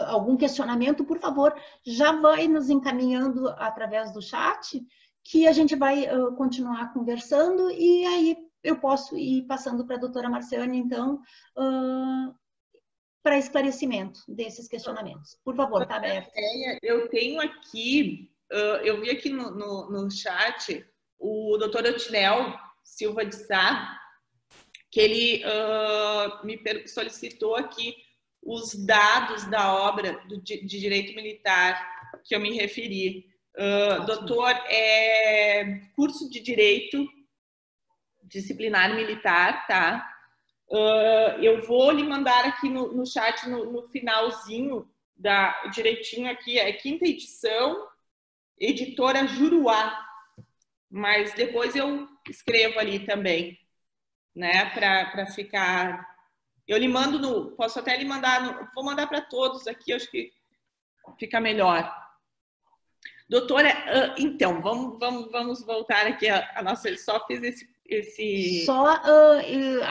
algum questionamento, por favor, já vai nos encaminhando através do chat, que a gente vai continuar conversando, e aí eu posso ir passando para a doutora Marciane, então, para esclarecimento desses questionamentos. Por favor, está aberto. Eu tenho aqui, eu vi aqui no chat, o doutor Otinel Silva de Sá, que ele me solicitou aqui os dados da obra de direito militar que eu me referi. Doutor, curso de direito disciplinar militar, tá? Eu vou lhe mandar aqui no chat, no finalzinho, direitinho aqui, é 5ª edição, editora Juruá, mas depois eu escrevo ali também, né, para ficar... Eu lhe mando posso até lhe mandar, vou mandar para todos aqui, acho que fica melhor. Doutora, então, vamos voltar aqui a nossa, ele só fez esse... Só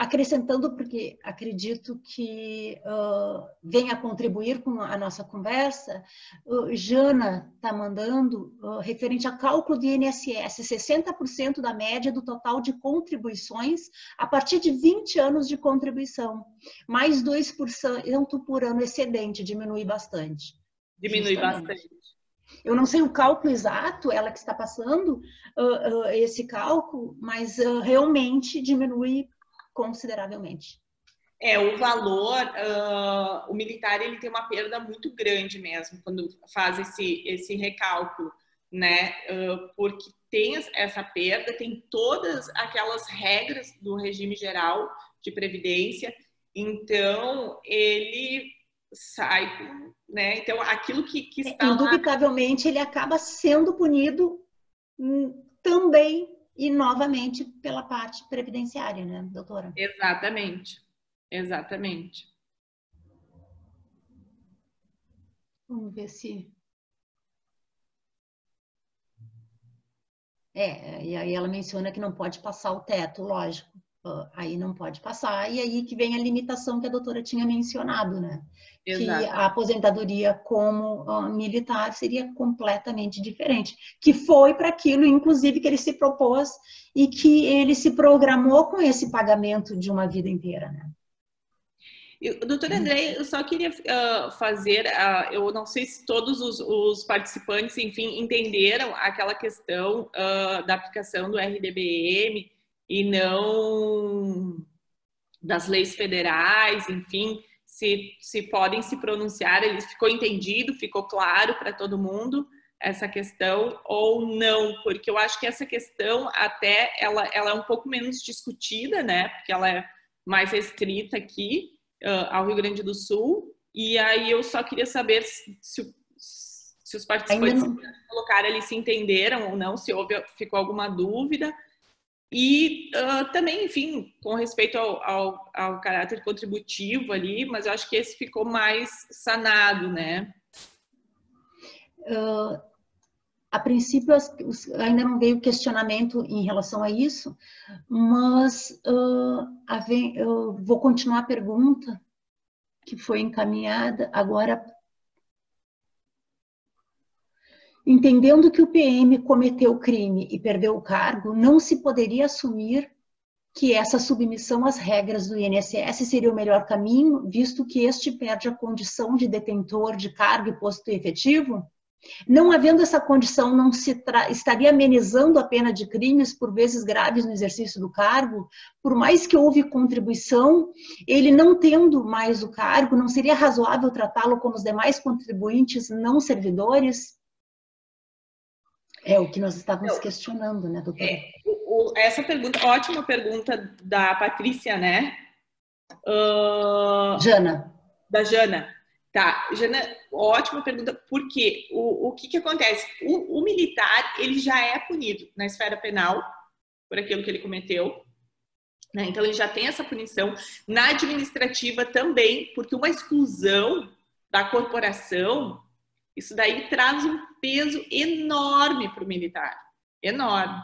acrescentando, porque acredito que venha contribuir com a nossa conversa, Jana está mandando referente a cálculo do INSS, 60% da média do total de contribuições a partir de 20 anos de contribuição, mais 2% por ano excedente, diminui bastante. Diminui bastante. Eu não sei o cálculo exato, ela que está passando esse cálculo, mas realmente diminui consideravelmente. O valor, o militar ele tem uma perda muito grande mesmo quando faz esse recálculo, né? Porque tem essa perda, tem todas aquelas regras do regime geral de previdência, então ele sai, né? Então aquilo que está indubitavelmente ele acaba sendo punido também e novamente pela parte previdenciária, né, doutora? Exatamente. Vamos ver se... E aí ela menciona que não pode passar o teto, lógico. Aí não pode passar, e aí que vem a limitação que a doutora tinha mencionado, né? Que a aposentadoria como militar seria completamente diferente. Que foi para aquilo, inclusive, que ele se propôs e que ele se programou com esse pagamento de uma vida inteira, né? Doutor André, eu só queria fazer, eu não sei se todos os participantes, enfim, entenderam aquela questão da aplicação do RDBM e não das leis federais, enfim, se podem se pronunciar, ele ficou entendido, ficou claro para todo mundo essa questão ou não, porque eu acho que essa questão até ela é um pouco menos discutida, né, porque ela é mais restrita aqui ao Rio Grande do Sul, e aí eu só queria saber se os participantes que colocaram ali se entenderam ou não, se ficou alguma dúvida. E também, enfim, com respeito ao caráter contributivo ali, mas eu acho que esse ficou mais sanado, né? A princípio, ainda não veio questionamento em relação a isso, mas eu vou continuar a pergunta que foi encaminhada agora. Entendendo que o PM cometeu crime e perdeu o cargo, não se poderia assumir que essa submissão às regras do INSS seria o melhor caminho, visto que este perde a condição de detentor de cargo e posto efetivo? Não havendo essa condição, não se estaria amenizando a pena de crimes, por vezes graves, no exercício do cargo? Por mais que houve contribuição, ele não tendo mais o cargo, não seria razoável tratá-lo como os demais contribuintes não servidores? É o que nós estávamos questionando, né, doutora? Essa pergunta, ótima pergunta da Patrícia, né? Jana. Da Jana. Tá, Jana, ótima pergunta, porque o que acontece? O militar, ele já é punido na esfera penal por aquilo que ele cometeu, né? Então, ele já tem essa punição. Na administrativa também, porque uma exclusão da corporação, isso daí traz um peso enorme para o militar, enorme.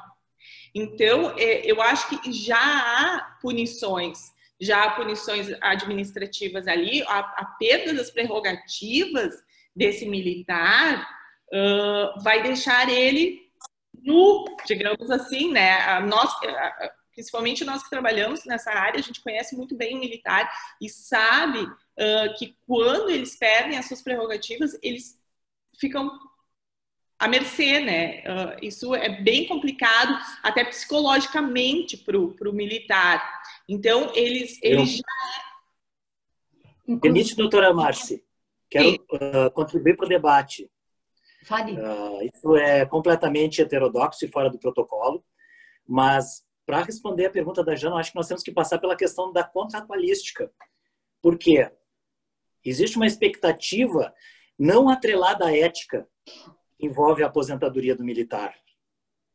Então, eu acho que já há punições administrativas ali, a perda das prerrogativas desse militar vai deixar ele nu, digamos assim, né? Nós, principalmente nós que trabalhamos nessa área, a gente conhece muito bem o militar e sabe que quando eles perdem as suas prerrogativas, eles ficam à mercê, né? Isso é bem complicado, até psicologicamente para o militar. Então, eles já... Permite, doutora Márcia, quero contribuir para o debate. Fale. Isso é completamente heterodoxo e fora do protocolo, mas para responder a pergunta da Jana, acho que nós temos que passar pela questão da contratualística. Por quê? Existe uma expectativa não atrelada à ética que envolve a aposentadoria do militar.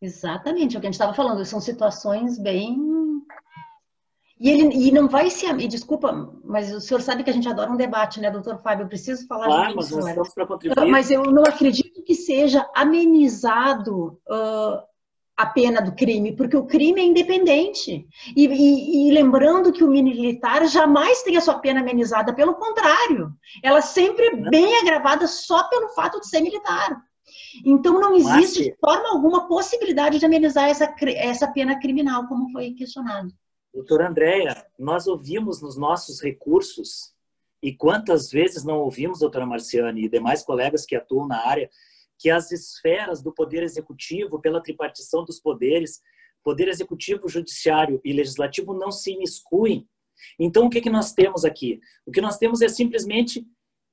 Exatamente, é o que a gente estava falando, são situações bem... E não vai se... E desculpa, mas o senhor sabe que a gente adora um debate, né, doutor Fábio? Eu preciso falar claro, de mas isso. Nós estamos para contribuir. Mas eu não acredito que seja amenizado a pena do crime, porque o crime é independente. E lembrando que o militar jamais tem a sua pena amenizada, pelo contrário, ela sempre é bem agravada só pelo fato de ser militar. Então não existe de forma alguma possibilidade de amenizar essa pena criminal, como foi questionado. Doutora Andréia, nós ouvimos nos nossos recursos, e quantas vezes não ouvimos, doutora Marciane e demais colegas que atuam na área, que as esferas do Poder Executivo, pela tripartição dos poderes, Poder Executivo, Judiciário e Legislativo, não se imiscuem. Então, o que nós temos aqui? O que nós temos é simplesmente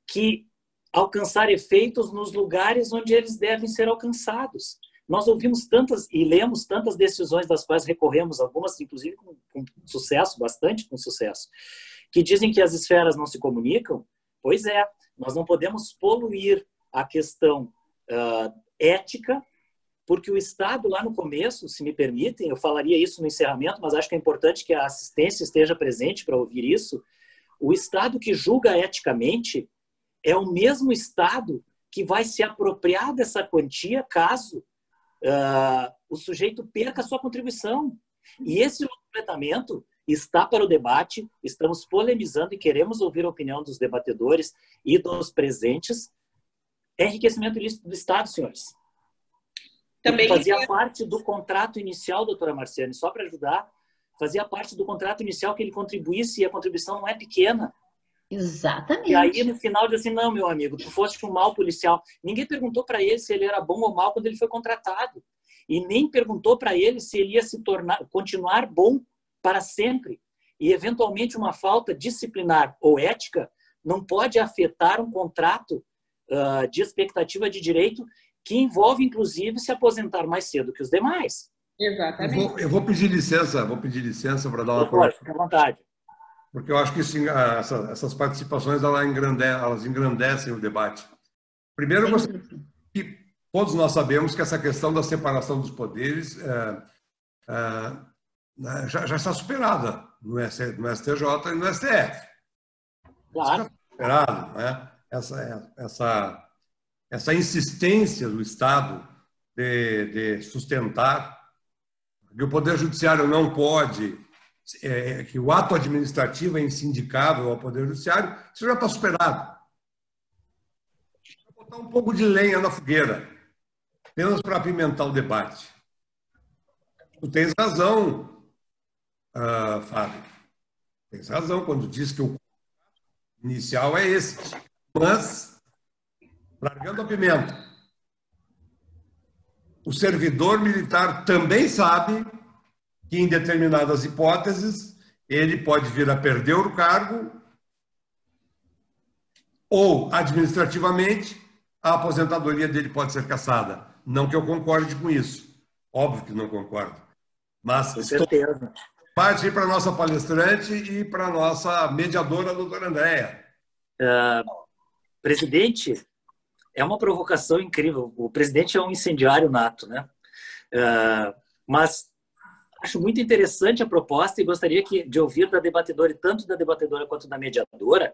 que alcançar efeitos nos lugares onde eles devem ser alcançados. Nós ouvimos tantas e lemos tantas decisões das quais recorremos, algumas inclusive com sucesso, bastante com sucesso, que dizem que as esferas não se comunicam. Pois é, nós não podemos poluir a questão ética, porque o Estado lá no começo, se me permitem, eu falaria isso no encerramento, mas acho que é importante que a assistência esteja presente para ouvir isso. O Estado que julga eticamente é o mesmo Estado que vai se apropriar dessa quantia caso o sujeito perca a sua contribuição. E esse completamento está para o debate, estamos polemizando e queremos ouvir a opinião dos debatedores e dos presentes. É enriquecimento ilícito do Estado, senhores. Também fazia parte do contrato inicial, doutora Marciane, só para ajudar, fazia parte do contrato inicial que ele contribuísse, e a contribuição não é pequena. Exatamente. E aí, no final, diz assim, não, meu amigo, tu foste um mau policial. Ninguém perguntou para ele se ele era bom ou mau quando ele foi contratado. E nem perguntou para ele se ele ia continuar bom para sempre. E, eventualmente, uma falta disciplinar ou ética não pode afetar um contrato de expectativa de direito que envolve, inclusive, se aposentar mais cedo que os demais. Exatamente. Eu vou pedir licença para dar uma Pode, fica à vontade. Porque eu acho que essas participações elas engrandecem o debate. Primeiro, que todos nós sabemos que essa questão da separação dos poderes já está superada no STJ e no STF. Claro. Está superado, né? Essa insistência do Estado de sustentar que o Poder Judiciário não pode, que o ato administrativo é insindicável ao Poder Judiciário, isso já está superado. Vou botar um pouco de lenha na fogueira, apenas para apimentar o debate. Tu tens razão, Fábio. Tens razão quando diz que o inicial é esse. Mas, largando a pimenta, o servidor militar também sabe que, em determinadas hipóteses, ele pode vir a perder o cargo ou, administrativamente, a aposentadoria dele pode ser cassada. Não que eu concorde com isso. Óbvio que não concordo. Mas com certeza. Parte para a nossa palestrante e para a nossa mediadora, a doutora Andréia. Presidente, é uma provocação incrível. O presidente é um incendiário nato, né? Mas acho muito interessante a proposta e gostaria de ouvir da debatedora, tanto da debatedora quanto da mediadora,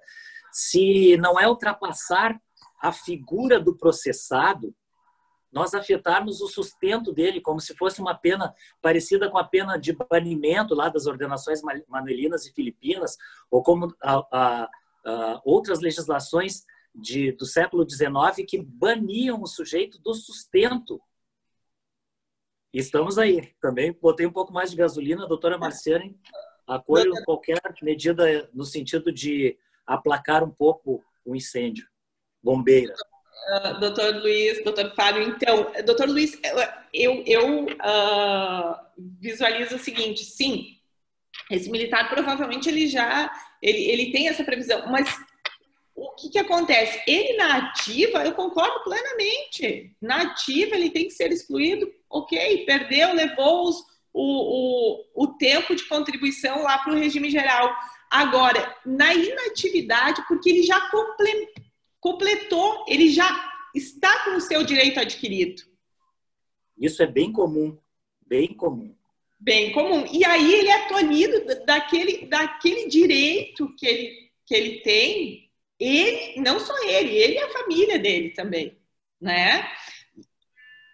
se não é ultrapassar a figura do processado, nós afetarmos o sustento dele como se fosse uma pena parecida com a pena de banimento lá das ordenações manuelinas e filipinas, ou como outras legislações do século XIX que baniam o sujeito do sustento. Estamos aí. Também botei um pouco mais de gasolina, doutora Marciane, acolho qualquer medida no sentido de aplacar um pouco o incêndio. Bombeira. Doutor Luiz, doutor Fábio, então, doutor Luiz, eu visualizo o seguinte, sim, esse militar provavelmente ele tem essa previsão, mas o que acontece? Ele na ativa, eu concordo plenamente, na ativa ele tem que ser excluído, ok, perdeu, levou o tempo de contribuição lá para o regime geral. Agora, na inatividade, porque ele já completou, ele já está com o seu direito adquirido. Isso é bem comum, bem comum. Bem comum. E aí ele é tolhido daquele direito que ele tem, não só ele e a família dele também, né?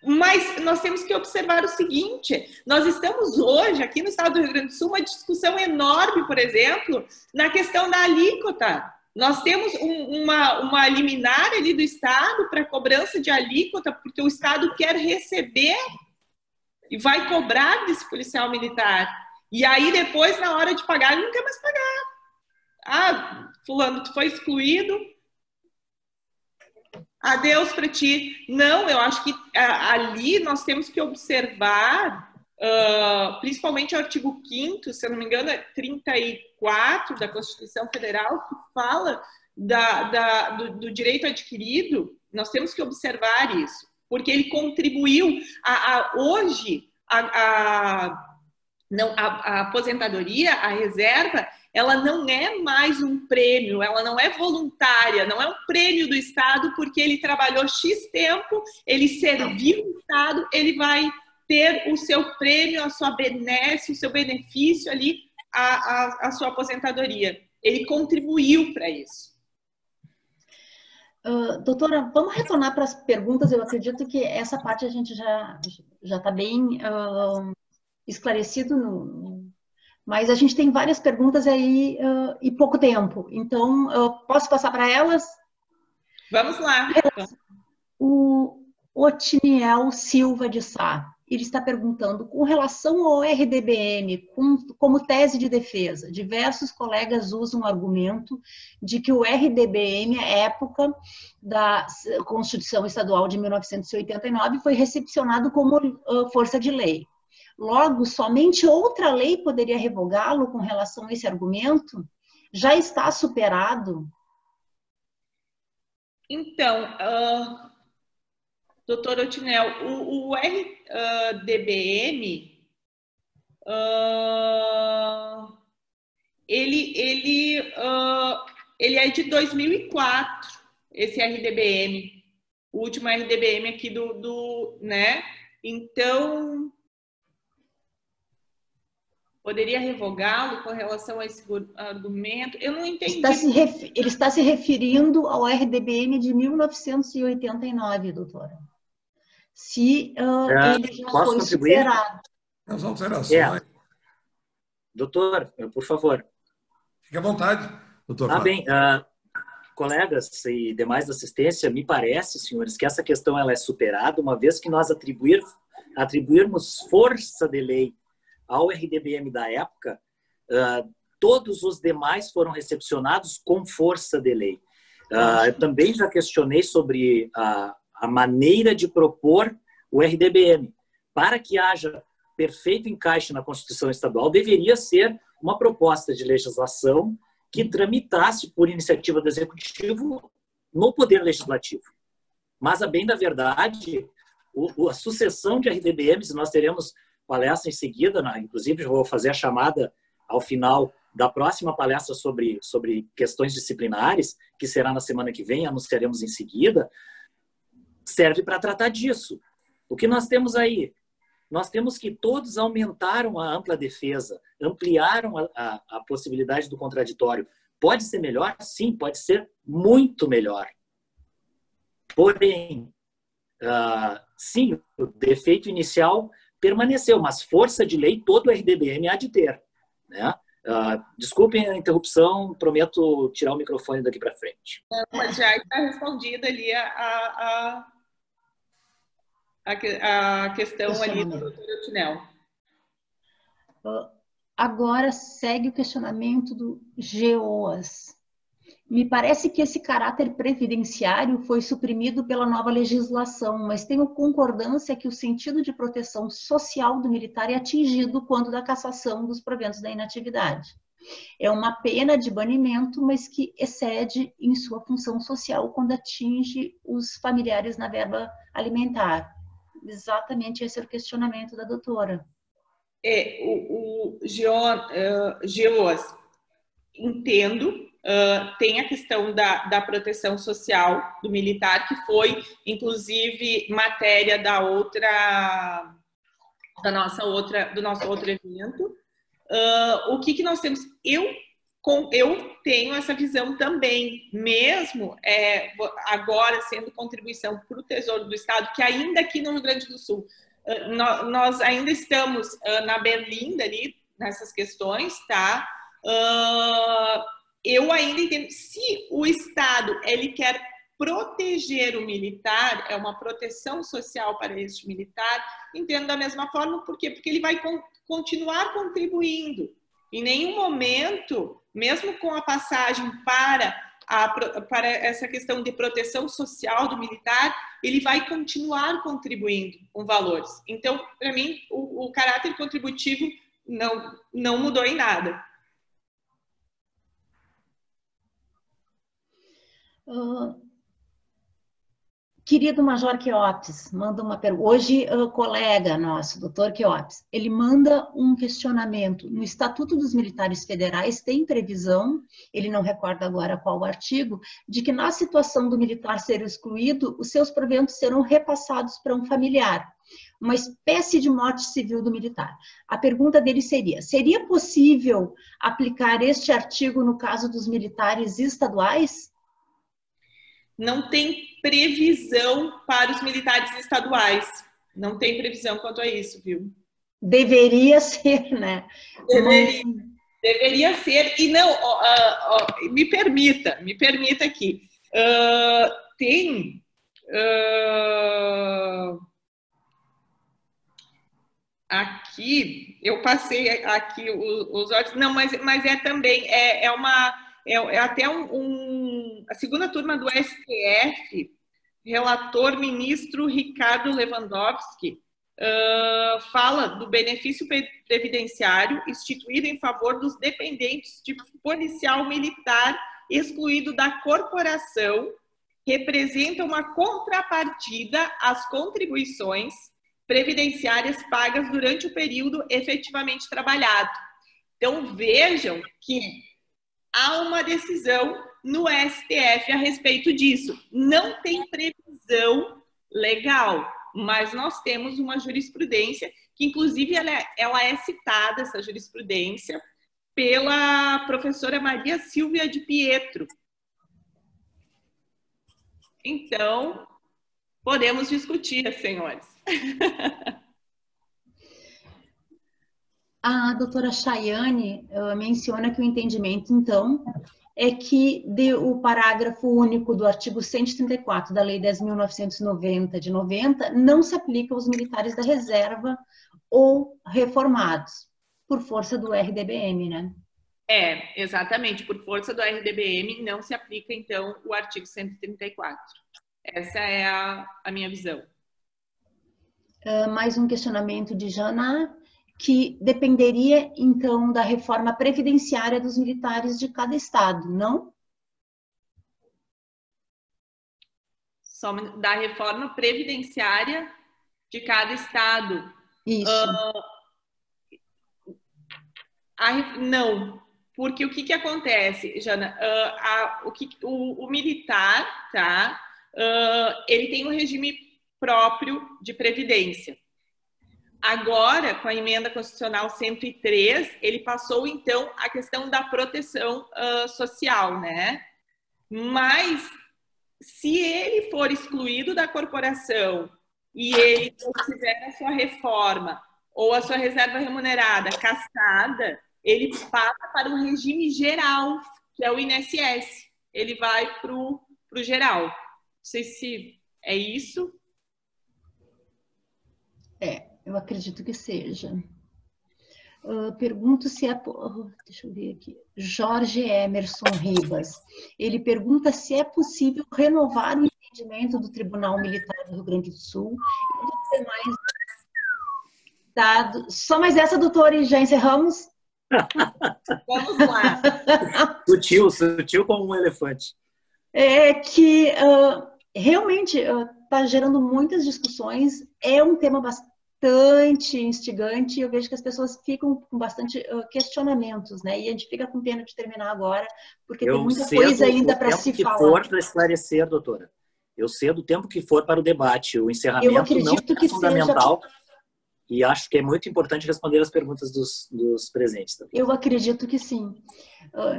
Mas nós temos que observar o seguinte, nós estamos hoje, aqui no estado do Rio Grande do Sul, uma discussão enorme, por exemplo, na questão da alíquota. Nós temos uma liminar ali do Estado para cobrança de alíquota, porque o Estado quer receber e vai cobrar desse policial militar. E aí, depois, na hora de pagar, ele não quer mais pagar. Ah, fulano, tu foi excluído, adeus para ti. Não, eu acho que ali nós temos que observar, principalmente o artigo 5º, se eu não me engano, é 34 da Constituição Federal, que fala do direito adquirido. Nós temos que observar isso, porque ele contribuiu hoje a aposentadoria, a reserva, ela não é mais um prêmio, ela não é voluntária, não é um prêmio do Estado porque ele trabalhou X tempo, ele serviu o Estado, ele vai ter o seu prêmio, a sua benesse, o seu benefício ali, a sua aposentadoria. Ele contribuiu para isso. Doutora, vamos retornar para as perguntas. Eu acredito que essa parte a gente já está bem esclarecido, mas a gente tem várias perguntas aí e pouco tempo. Então, posso passar para elas? Vamos lá. O Otiniel Silva de Sá, ele está perguntando, com relação ao RDBM, como tese de defesa, diversos colegas usam o argumento de que o RDBM, à época da Constituição Estadual de 1989, foi recepcionado como força de lei. Logo, somente outra lei poderia revogá-lo com relação a esse argumento? Já está superado? Então, doutor Otinel, o RDBM, ele é de 2004, esse RDBM, o último RDBM aqui né? Então, poderia revogá-lo com relação a esse argumento? Eu não entendi. Ele está se referindo ao RDBM de 1989, doutora. Se ele já foi superado. As alterações. Doutor, por favor. Fique à vontade, doutor. Bem, colegas e demais da assistência, me parece, senhores, que essa questão ela é superada, uma vez que nós atribuirmos força de lei ao RDBM da época, todos os demais foram recepcionados com força de lei. Eu também já questionei sobre a maneira de propor o RDBM. Para que haja perfeito encaixe na Constituição Estadual, deveria ser uma proposta de legislação que tramitasse por iniciativa do Executivo no Poder Legislativo. Mas, a bem da verdade, a sucessão de RDBMs, nós teremos palestra em seguida, inclusive eu vou fazer a chamada ao final da próxima palestra sobre questões disciplinares, que será na semana que vem, anunciaremos em seguida, serve para tratar disso. O que nós temos aí? Nós temos que todos aumentaram a ampla defesa, ampliaram a possibilidade do contraditório. Pode ser melhor? Sim, pode ser muito melhor. Porém, sim, o defeito inicial permaneceu, mas força de lei todo o RDBM há de ter, né? Desculpem a interrupção, prometo tirar o microfone daqui para frente. Mas já está respondida ali a questão ali do doutor Otinel. Agora segue o questionamento do GEOAS. Me parece que esse caráter previdenciário foi suprimido pela nova legislação, mas tenho concordância que o sentido de proteção social do militar é atingido quando da cassação dos proventos da inatividade. É uma pena de banimento, mas que excede em sua função social quando atinge os familiares na verba alimentar. Exatamente esse é o questionamento da doutora. O GEOAS, entendo. Tem a questão da proteção social do militar, que foi, inclusive, matéria do nosso outro evento. O que nós temos? Eu tenho essa visão também, mesmo agora sendo contribuição para o Tesouro do Estado, que ainda aqui no Rio Grande do Sul, nós ainda estamos na berlinda ali, nessas questões, tá? Eu ainda entendo, se o Estado ele quer proteger o militar, é uma proteção social para este militar, entendo da mesma forma, por quê? Porque ele vai continuar contribuindo. Em nenhum momento, mesmo com a passagem para essa questão de proteção social do militar, ele vai continuar contribuindo com valores. Então, para mim, o caráter contributivo não mudou em nada. Querido Major Queopes, manda uma pergunta. Hoje, colega nosso, doutor Queopes, ele manda um questionamento. No Estatuto dos Militares Federais tem previsão, ele não recorda agora qual o artigo, de que na situação do militar ser excluído, os seus proventos serão repassados para um familiar, uma espécie de morte civil do militar. A pergunta dele seria possível aplicar este artigo no caso dos militares estaduais? não tem previsão para os militares estaduais. Não tem previsão quanto a isso, viu? Deveria ser, né? Deveria ser. E não, me permita aqui. Tem... aqui, eu passei aqui os olhos... Não, mas é também... É até a segunda turma do STF, relator ministro Ricardo Lewandowski, fala do benefício previdenciário instituído em favor dos dependentes de policial militar excluído da corporação, representa uma contrapartida às contribuições previdenciárias pagas durante o período efetivamente trabalhado. Então, vejam que há uma decisão no STF a respeito disso. Não tem previsão legal, mas nós temos uma jurisprudência que, inclusive, ela é citada, essa jurisprudência, pela professora Maria Silvia de Pietro. Então, podemos discutir, senhores. A doutora Chayane menciona que o entendimento, então, é que o parágrafo único do artigo 134 da Lei 10.990 de 90 não se aplica aos militares da reserva ou reformados, por força do RDBM, né? Exatamente, por força do RDBM não se aplica, então, o artigo 134. Essa é a minha visão. Mais um questionamento de Jana, que dependeria, então, da reforma previdenciária dos militares de cada estado, não? Só da reforma previdenciária de cada estado. Isso. Não, porque o que acontece, Jana? O militar, tá? Ele tem um regime próprio de previdência. Agora, com a emenda constitucional 103, ele passou, então, a questão da proteção social, né? Mas, se ele for excluído da corporação e ele não tiver a sua reforma ou a sua reserva remunerada cassada, ele passa para o regime geral, que é o INSS. Ele vai para o geral. Não sei se é isso. Eu acredito que seja. Pergunto se é... Deixa eu ver aqui. Jorge Emerson Ribas. Ele pergunta se é possível renovar o entendimento do Tribunal Militar do Rio Grande do Sul e dos demais estados. Só mais essa, doutora, e já encerramos? Vamos lá. Sutil como um elefante. É que realmente está gerando muitas discussões. É um tema bastante instigante, eu vejo que as pessoas ficam com bastante questionamentos, né? E a gente fica com pena de terminar agora, porque tem muita coisa ainda para se falar. O tempo que for para esclarecer, doutora. Eu cedo o tempo que for para o debate. O encerramento não é fundamental. E acho que é muito importante responder as perguntas dos presentes também. Eu acredito que sim.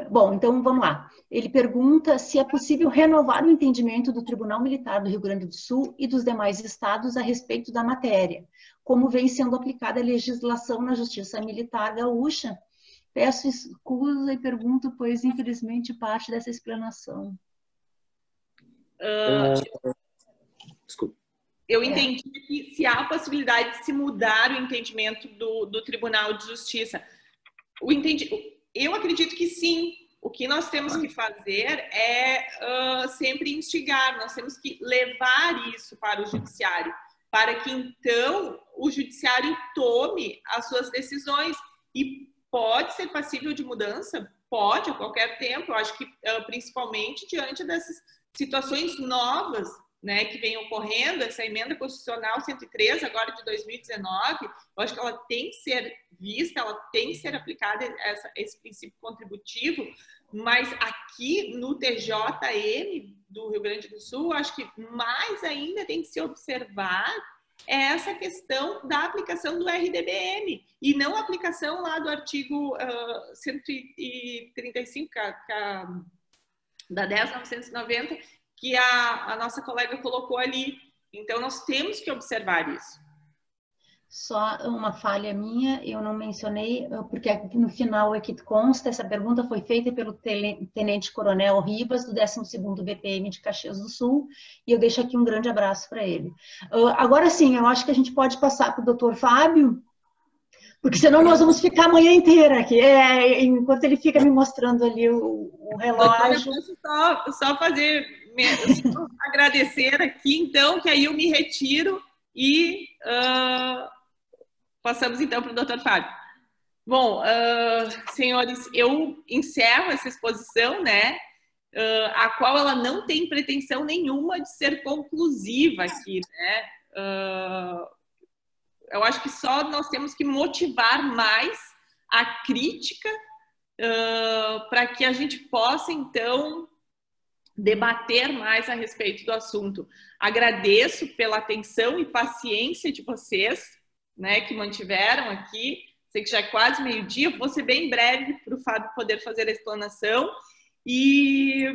Bom, então vamos lá. Ele pergunta se é possível renovar o entendimento do Tribunal Militar do Rio Grande do Sul e dos demais estados a respeito da matéria, como vem sendo aplicada a legislação na Justiça Militar Gaúcha. Peço escusa e pergunto, pois infelizmente parte dessa explanação. Desculpa. Eu entendi que se há a possibilidade de se mudar o entendimento do Tribunal de Justiça. Eu acredito que sim. O que nós temos que fazer é sempre instigar, nós temos que levar isso para o judiciário, para que então o judiciário tome as suas decisões. E pode ser passível de mudança? Pode, a qualquer tempo. Eu acho que principalmente diante dessas situações novas, né, que vem ocorrendo, essa emenda constitucional 103, agora de 2019, eu acho que ela tem que ser vista, ela tem que ser aplicada, esse princípio contributivo, mas aqui no TJM do Rio Grande do Sul, acho que mais ainda tem que se observar essa questão da aplicação do RDBM, e não a aplicação lá do artigo 135 da 10.990, que a nossa colega colocou ali. Então, nós temos que observar isso. Só uma falha minha, eu não mencionei, porque aqui no final aqui consta, essa pergunta foi feita pelo Tenente Coronel Ribas, do 12º BPM de Caxias do Sul, e eu deixo aqui um grande abraço para ele. Agora sim, eu acho que a gente pode passar para o doutor Fábio, porque senão nós vamos ficar a manhã inteira aqui, enquanto ele fica me mostrando ali o relógio. Doutora, eu posso só fazer, só agradecer aqui, então, que aí eu me retiro e passamos então para o doutor Fábio. Bom, senhores, eu encerro essa exposição, né, a qual ela não tem pretensão nenhuma de ser conclusiva aqui, né. Eu acho que só nós temos que motivar mais a crítica para que a gente possa, então, debater mais a respeito do assunto. Agradeço pela atenção e paciência de vocês, né, que mantiveram aqui. Sei que já é quase meio-dia, vou ser bem breve para o Fábio poder fazer a explanação. E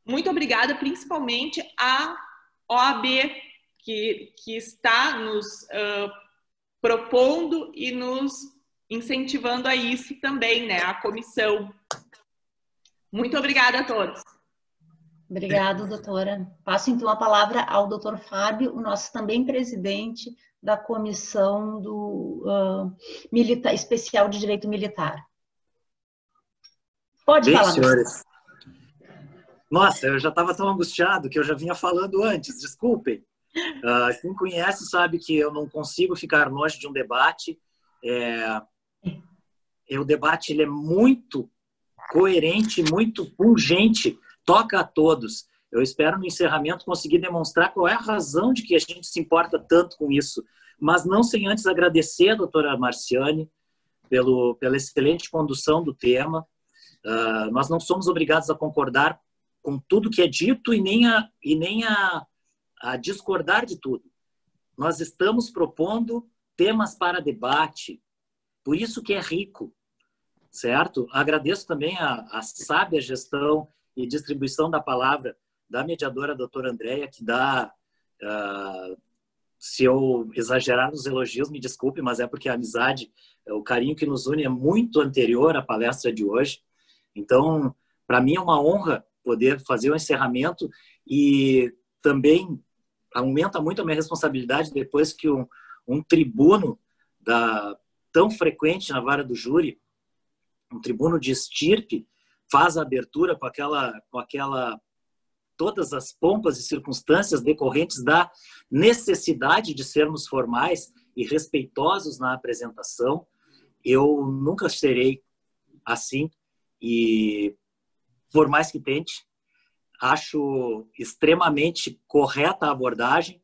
muito obrigada, principalmente, à OAB, que está nos propondo e nos incentivando a isso também, né? A comissão. Muito obrigada a todos. Obrigada, doutora. Passo então a palavra ao doutor Fábio, o nosso também presidente da Comissão Especial de Direito Militar. Pode falar, senhores. Nossa, eu já estava tão angustiado que eu já vinha falando antes, desculpem. Quem conhece sabe que eu não consigo ficar longe de um debate. O debate ele é muito coerente, muito pungente, toca a todos. Eu espero no encerramento conseguir demonstrar qual é a razão de que a gente se importa tanto com isso, mas não sem antes agradecer a doutora Marciane pela excelente condução do tema. Nós não somos obrigados a concordar com tudo que é dito e nem a discordar de tudo. Nós estamos propondo temas para debate, por isso que é rico, certo? Agradeço também a sábia gestão e distribuição da palavra da mediadora doutora Andréia, que dá, se eu exagerar nos elogios, me desculpe, mas é porque a amizade, o carinho que nos une é muito anterior à palestra de hoje. Então, para mim é uma honra poder fazer o encerramento e também aumenta muito a minha responsabilidade depois que um tribuno tão frequente na vara do júri, um tribuno de estirpe, faz a abertura com aquela todas as pompas e circunstâncias decorrentes da necessidade de sermos formais e respeitosos na apresentação. Eu nunca serei assim e, por mais que tente, acho extremamente correta a abordagem,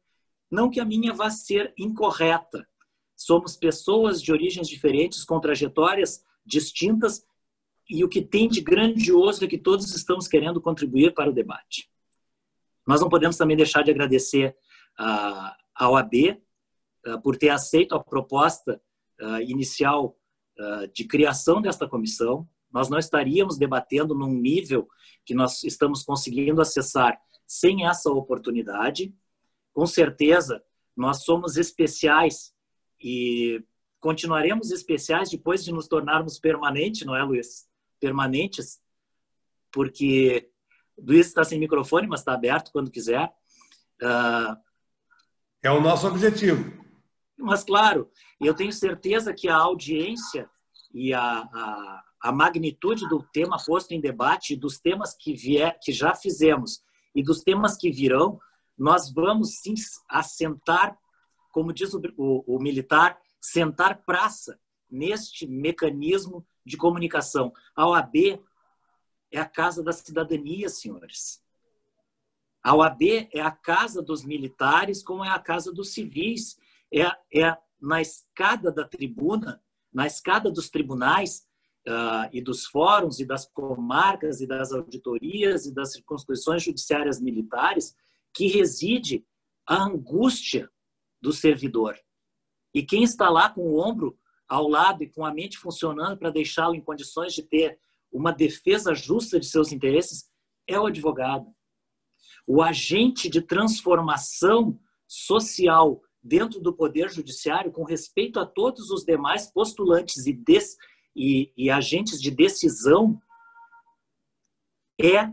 não que a minha vá ser incorreta. Somos pessoas de origens diferentes, com trajetórias distintas, e o que tem de grandioso é que todos estamos querendo contribuir para o debate. Nós não podemos também deixar de agradecer à OAB por ter aceito a proposta inicial de criação desta comissão. Nós não estaríamos debatendo num nível que nós estamos conseguindo acessar sem essa oportunidade. Com certeza, nós somos especiais e continuaremos especiais depois de nos tornarmos permanentes, não é, Luiz? Permanentes, porque Luiz está sem microfone, mas está aberto quando quiser. É o nosso objetivo. Mas, claro, eu tenho certeza que a audiência e a magnitude do tema posto em debate, dos temas que já fizemos e dos temas que virão, nós vamos sim assentar, como diz o militar, sentar praça neste mecanismo de comunicação. A OAB é a casa da cidadania, senhores. A OAB é a casa dos militares, como é a casa dos civis. É na escada da tribuna, na escada dos tribunais e dos fóruns e das comarcas e das auditorias e das circunscrições judiciárias militares que reside a angústia do servidor. E quem está lá com o ombro ao lado e com a mente funcionando para deixá-lo em condições de ter uma defesa justa de seus interesses é o advogado. o agente de transformação social dentro do Poder Judiciário, com respeito a todos os demais postulantes e agentes de decisão, é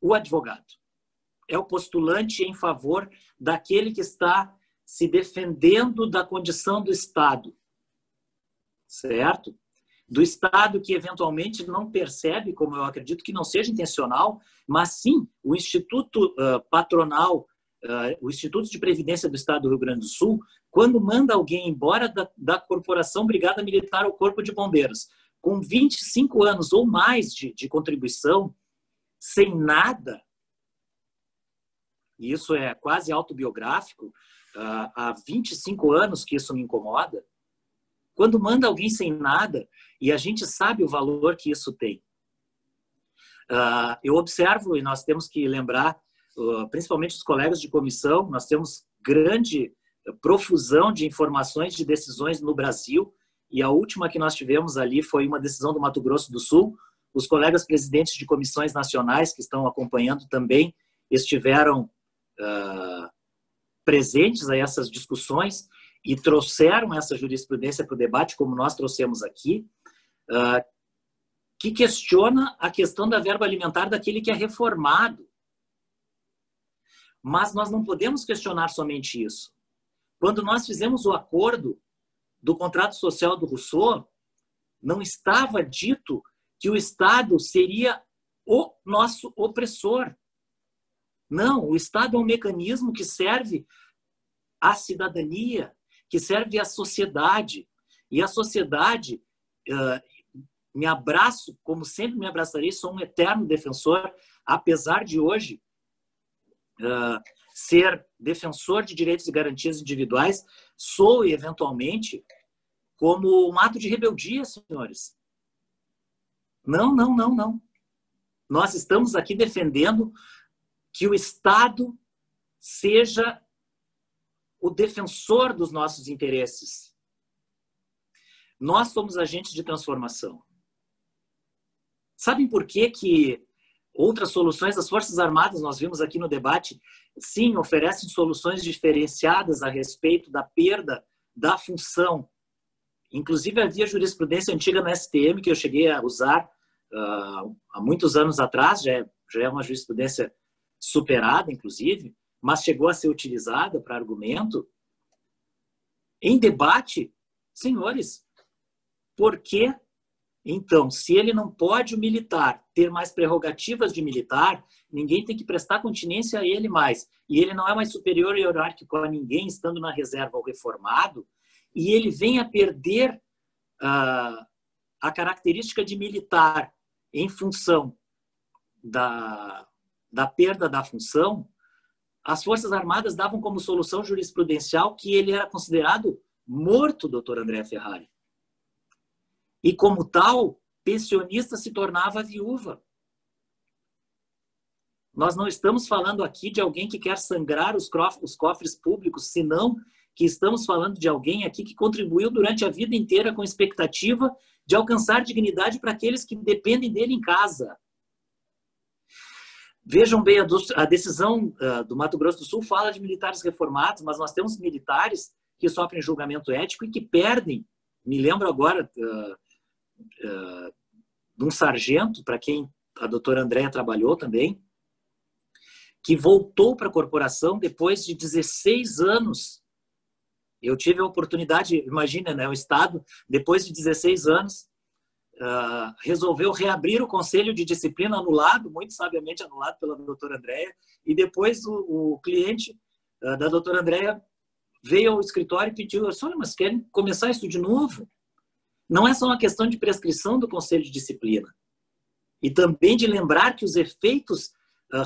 o advogado. É o postulante em favor daquele que está se defendendo da condição do Estado, certo? Do Estado que eventualmente não percebe, como eu acredito que não seja intencional, mas sim o Instituto Patronal, o Instituto de Previdência do Estado do Rio Grande do Sul, quando manda alguém embora da Corporação Brigada Militar ou Corpo de Bombeiros, com 25 anos ou mais de contribuição, sem nada, e isso é quase autobiográfico, há 25 anos que isso me incomoda, quando manda alguém sem nada, e a gente sabe o valor que isso tem. Eu observo, e nós temos que lembrar, principalmente os colegas de comissão, nós temos grande profusão de informações de decisões no Brasil, e a última que nós tivemos ali foi uma decisão do Mato Grosso do Sul. Os colegas presidentes de comissões nacionais que estão acompanhando também estiveram presentes a essas discussões e trouxeram essa jurisprudência para o debate, como nós trouxemos aqui, que questiona a questão da verba alimentar daquele que é reformado. Mas nós não podemos questionar somente isso. Quando nós fizemos o acordo do contrato social do Rousseau, não estava dito que o Estado seria o nosso opressor. Não, o Estado é um mecanismo que serve à cidadania, que serve à sociedade. E a sociedade, me abraço, como sempre me abraçarei, sou um eterno defensor, apesar de hoje ser defensor de direitos e garantias individuais, sou eventualmente como um ato de rebeldia, senhores. Não, não, não, não. Nós estamos aqui defendendo que o Estado seja o defensor dos nossos interesses. Nós somos agentes de transformação. Sabem por que outras soluções das Forças Armadas, nós vimos aqui no debate, sim, oferecem soluções diferenciadas a respeito da perda da função. Inclusive, havia jurisprudência antiga na STM que eu cheguei a usar há muitos anos atrás, já é uma jurisprudência superada, inclusive, mas chegou a ser utilizada para argumento. Em debate, senhores, por que, então, se ele não pode, o militar, ter mais prerrogativas de militar, ninguém tem que prestar continência a ele mais, e ele não é mais superior e hierárquico a ninguém, estando na reserva ou reformado, e ele vem a perder a característica de militar em função da perda da função, as Forças Armadas davam como solução jurisprudencial que ele era considerado morto, doutor André Ferrari. E, como tal, pensionista se tornava viúva. Nós não estamos falando aqui de alguém que quer sangrar os cofres públicos, senão que estamos falando de alguém aqui que contribuiu durante a vida inteira com expectativa de alcançar dignidade para aqueles que dependem dele em casa. Vejam bem, a decisão do Mato Grosso do Sul fala de militares reformados, mas nós temos militares que sofrem julgamento ético e que perdem. Me lembro agora de um sargento, para quem a doutora Andréa trabalhou também, que voltou para a corporação depois de 16 anos. Eu tive a oportunidade, imagina, né, o Estado, depois de 16 anos, resolveu reabrir o Conselho de Disciplina anulado, muito sabiamente anulado pela doutora Andréa, e depois o cliente da doutora Andréa veio ao escritório e pediu, olha, mas querem começar isso de novo? Não é só uma questão de prescrição do Conselho de Disciplina, e também de lembrar que os efeitos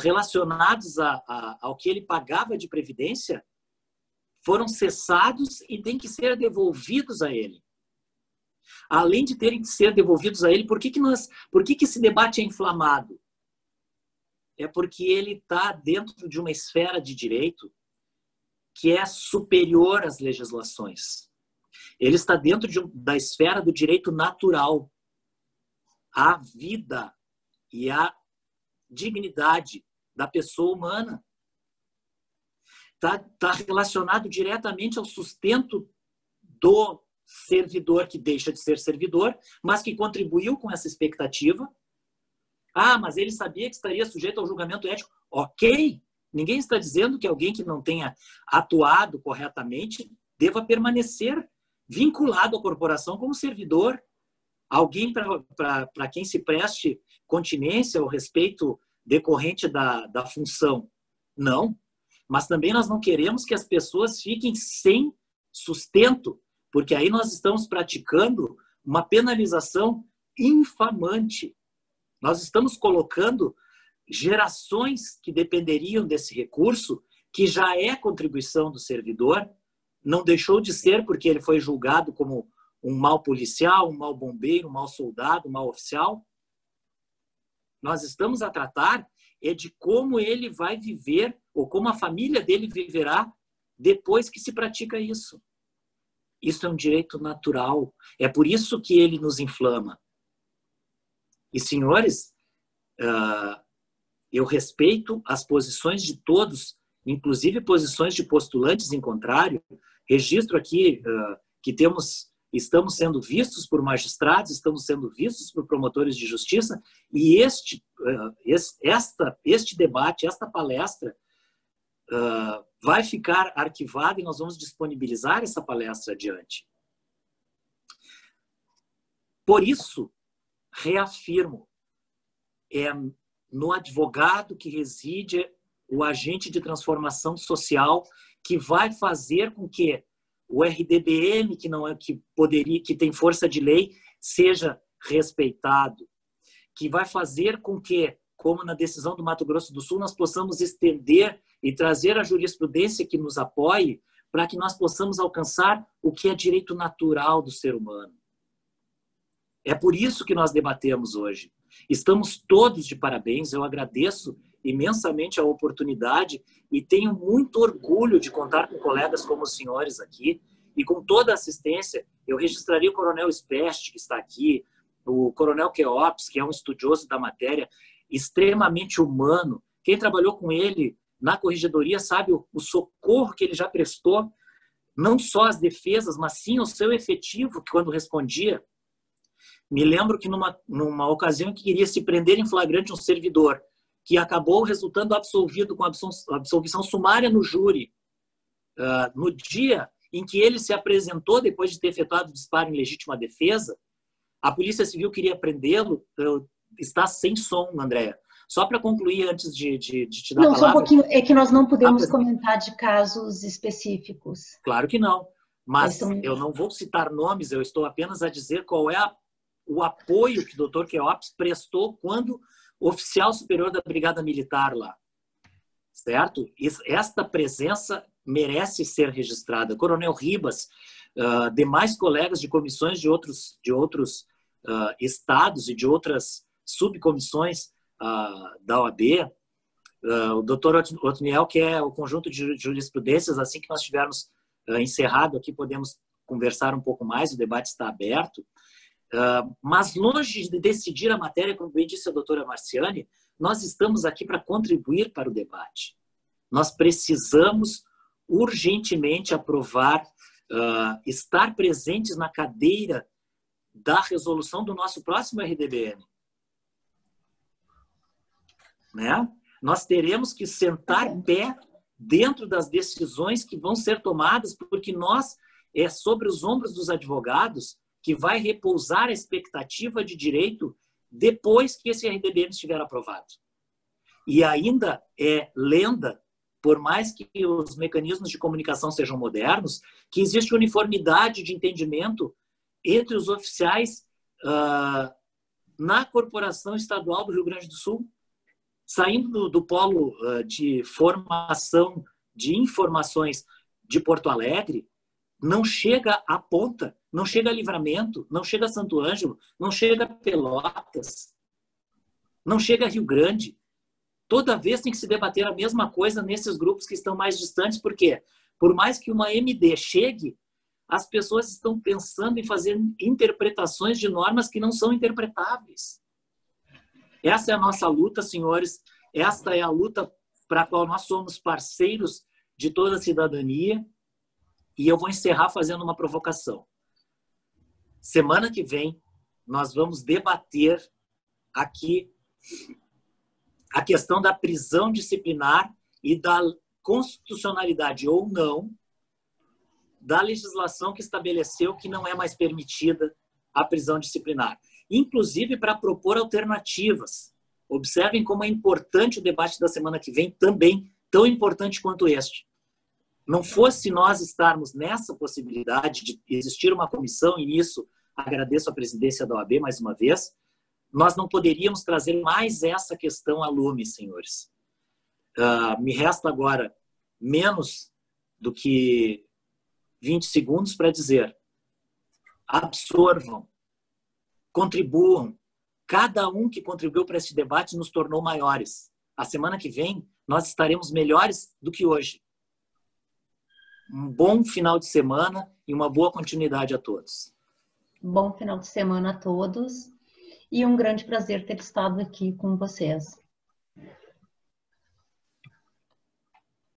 relacionados ao que ele pagava de previdência foram cessados e têm que ser devolvidos a ele. Além de terem que ser devolvidos a ele, por que esse debate é inflamado? É porque ele está dentro de uma esfera de direito que é superior às legislações. Ele está dentro da esfera do direito natural. A vida e a dignidade da pessoa humana. Está relacionado diretamente ao sustento do servidor que deixa de ser servidor, mas que contribuiu com essa expectativa. Ah, mas ele sabia que estaria sujeito ao julgamento ético. Ok, ninguém está dizendo que alguém que não tenha atuado corretamente deva permanecer vinculado à corporação como servidor. Alguém para quem se preste continência ao respeito decorrente da função. Não. Mas também nós não queremos que as pessoas fiquem sem sustento, porque aí nós estamos praticando uma penalização infamante. Nós estamos colocando gerações que dependeriam desse recurso, que já é contribuição do servidor, não deixou de ser porque ele foi julgado como um mau policial, um mau bombeiro, um mau soldado, um mau oficial. Nós estamos a tratar de como ele vai viver, ou como a família dele viverá depois que se pratica isso. Isso é um direito natural. É por isso que ele nos inflama. E, senhores, eu respeito as posições de todos, inclusive posições de postulantes em contrário. Registro aqui que estamos sendo vistos por magistrados, estamos sendo vistos por promotores de justiça, e este debate, esta palestra, vai ficar arquivada e nós vamos disponibilizar essa palestra adiante. Por isso, reafirmo, é no advogado que reside o agente de transformação social que vai fazer com que o RDBM, que tem força de lei, seja respeitado, que vai fazer com que, como na decisão do Mato Grosso do Sul, nós possamos estender e trazer a jurisprudência que nos apoie para que nós possamos alcançar o que é direito natural do ser humano. É por isso que nós debatemos hoje. Estamos todos de parabéns, eu agradeço imensamente a oportunidade e tenho muito orgulho de contar com colegas como os senhores aqui e com toda a assistência. Eu registraria o Coronel Spest, que está aqui, o Coronel Queops, que é um estudioso da matéria, extremamente humano. Quem trabalhou com ele na corregedoria sabe o socorro que ele já prestou, não só às defesas, mas sim ao seu efetivo, que quando respondia. Me lembro que numa ocasião em que queria se prender em flagrante um servidor, que acabou resultando absolvido com absolvição sumária no júri. No dia em que ele se apresentou, depois de ter efetuado o disparo em legítima defesa, a Polícia Civil queria prendê-lo. Está sem som, Andréa. Só para concluir, antes de te dar a palavra... Só um pouquinho. É que nós não podemos comentar de casos específicos. Claro que não. Mas eu não vou citar nomes, eu estou apenas a dizer qual é o apoio que o Dr. Queops prestou quando oficial superior da Brigada Militar lá. Certo? Esta presença merece ser registrada. Coronel Ribas, demais colegas de comissões de outros estados e de outras subcomissões da OAB, o doutor Otniel, que é o conjunto de jurisprudências, assim que nós tivermos encerrado aqui, podemos conversar um pouco mais, o debate está aberto. Mas longe de decidir a matéria, como bem disse a doutora Marciane, nós estamos aqui para contribuir para o debate. Nós precisamos urgentemente aprovar, estar presentes na cadeira da resolução do nosso próximo RDBM. Né? Nós teremos que sentar pé dentro das decisões que vão ser tomadas, porque é sobre os ombros dos advogados que vai repousar a expectativa de direito depois que esse RDBM estiver aprovado. E ainda é lenda, por mais que os mecanismos de comunicação sejam modernos, que existe uniformidade de entendimento entre os oficiais na Corporação Estadual do Rio Grande do Sul. Saindo do polo de formação de informações de Porto Alegre, não chega a Ponta, não chega a Livramento, não chega a Santo Ângelo, não chega a Pelotas, não chega a Rio Grande. Toda vez tem que se debater a mesma coisa nesses grupos que estão mais distantes, porque por mais que uma MD chegue, as pessoas estão pensando em fazer interpretações de normas que não são interpretáveis. Essa é a nossa luta, senhores. Esta é a luta para a qual nós somos parceiros de toda a cidadania. E eu vou encerrar fazendo uma provocação. Semana que vem, nós vamos debater aqui a questão da prisão disciplinar e da constitucionalidade ou não da legislação que estabeleceu que não é mais permitida a prisão disciplinar. Inclusive para propor alternativas. Observem como é importante o debate da semana que vem, também tão importante quanto este. Não fosse nós estarmos nessa possibilidade de existir uma comissão, e nisso agradeço a presidência da OAB mais uma vez, nós não poderíamos trazer mais essa questão à lume, senhores. Me resta agora menos do que 20 segundos para dizer: absorvam, contribuam. Cada um que contribuiu para este debate nos tornou maiores. A semana que vem, nós estaremos melhores do que hoje. Um bom final de semana e uma boa continuidade a todos. Bom final de semana a todos e um grande prazer ter estado aqui com vocês.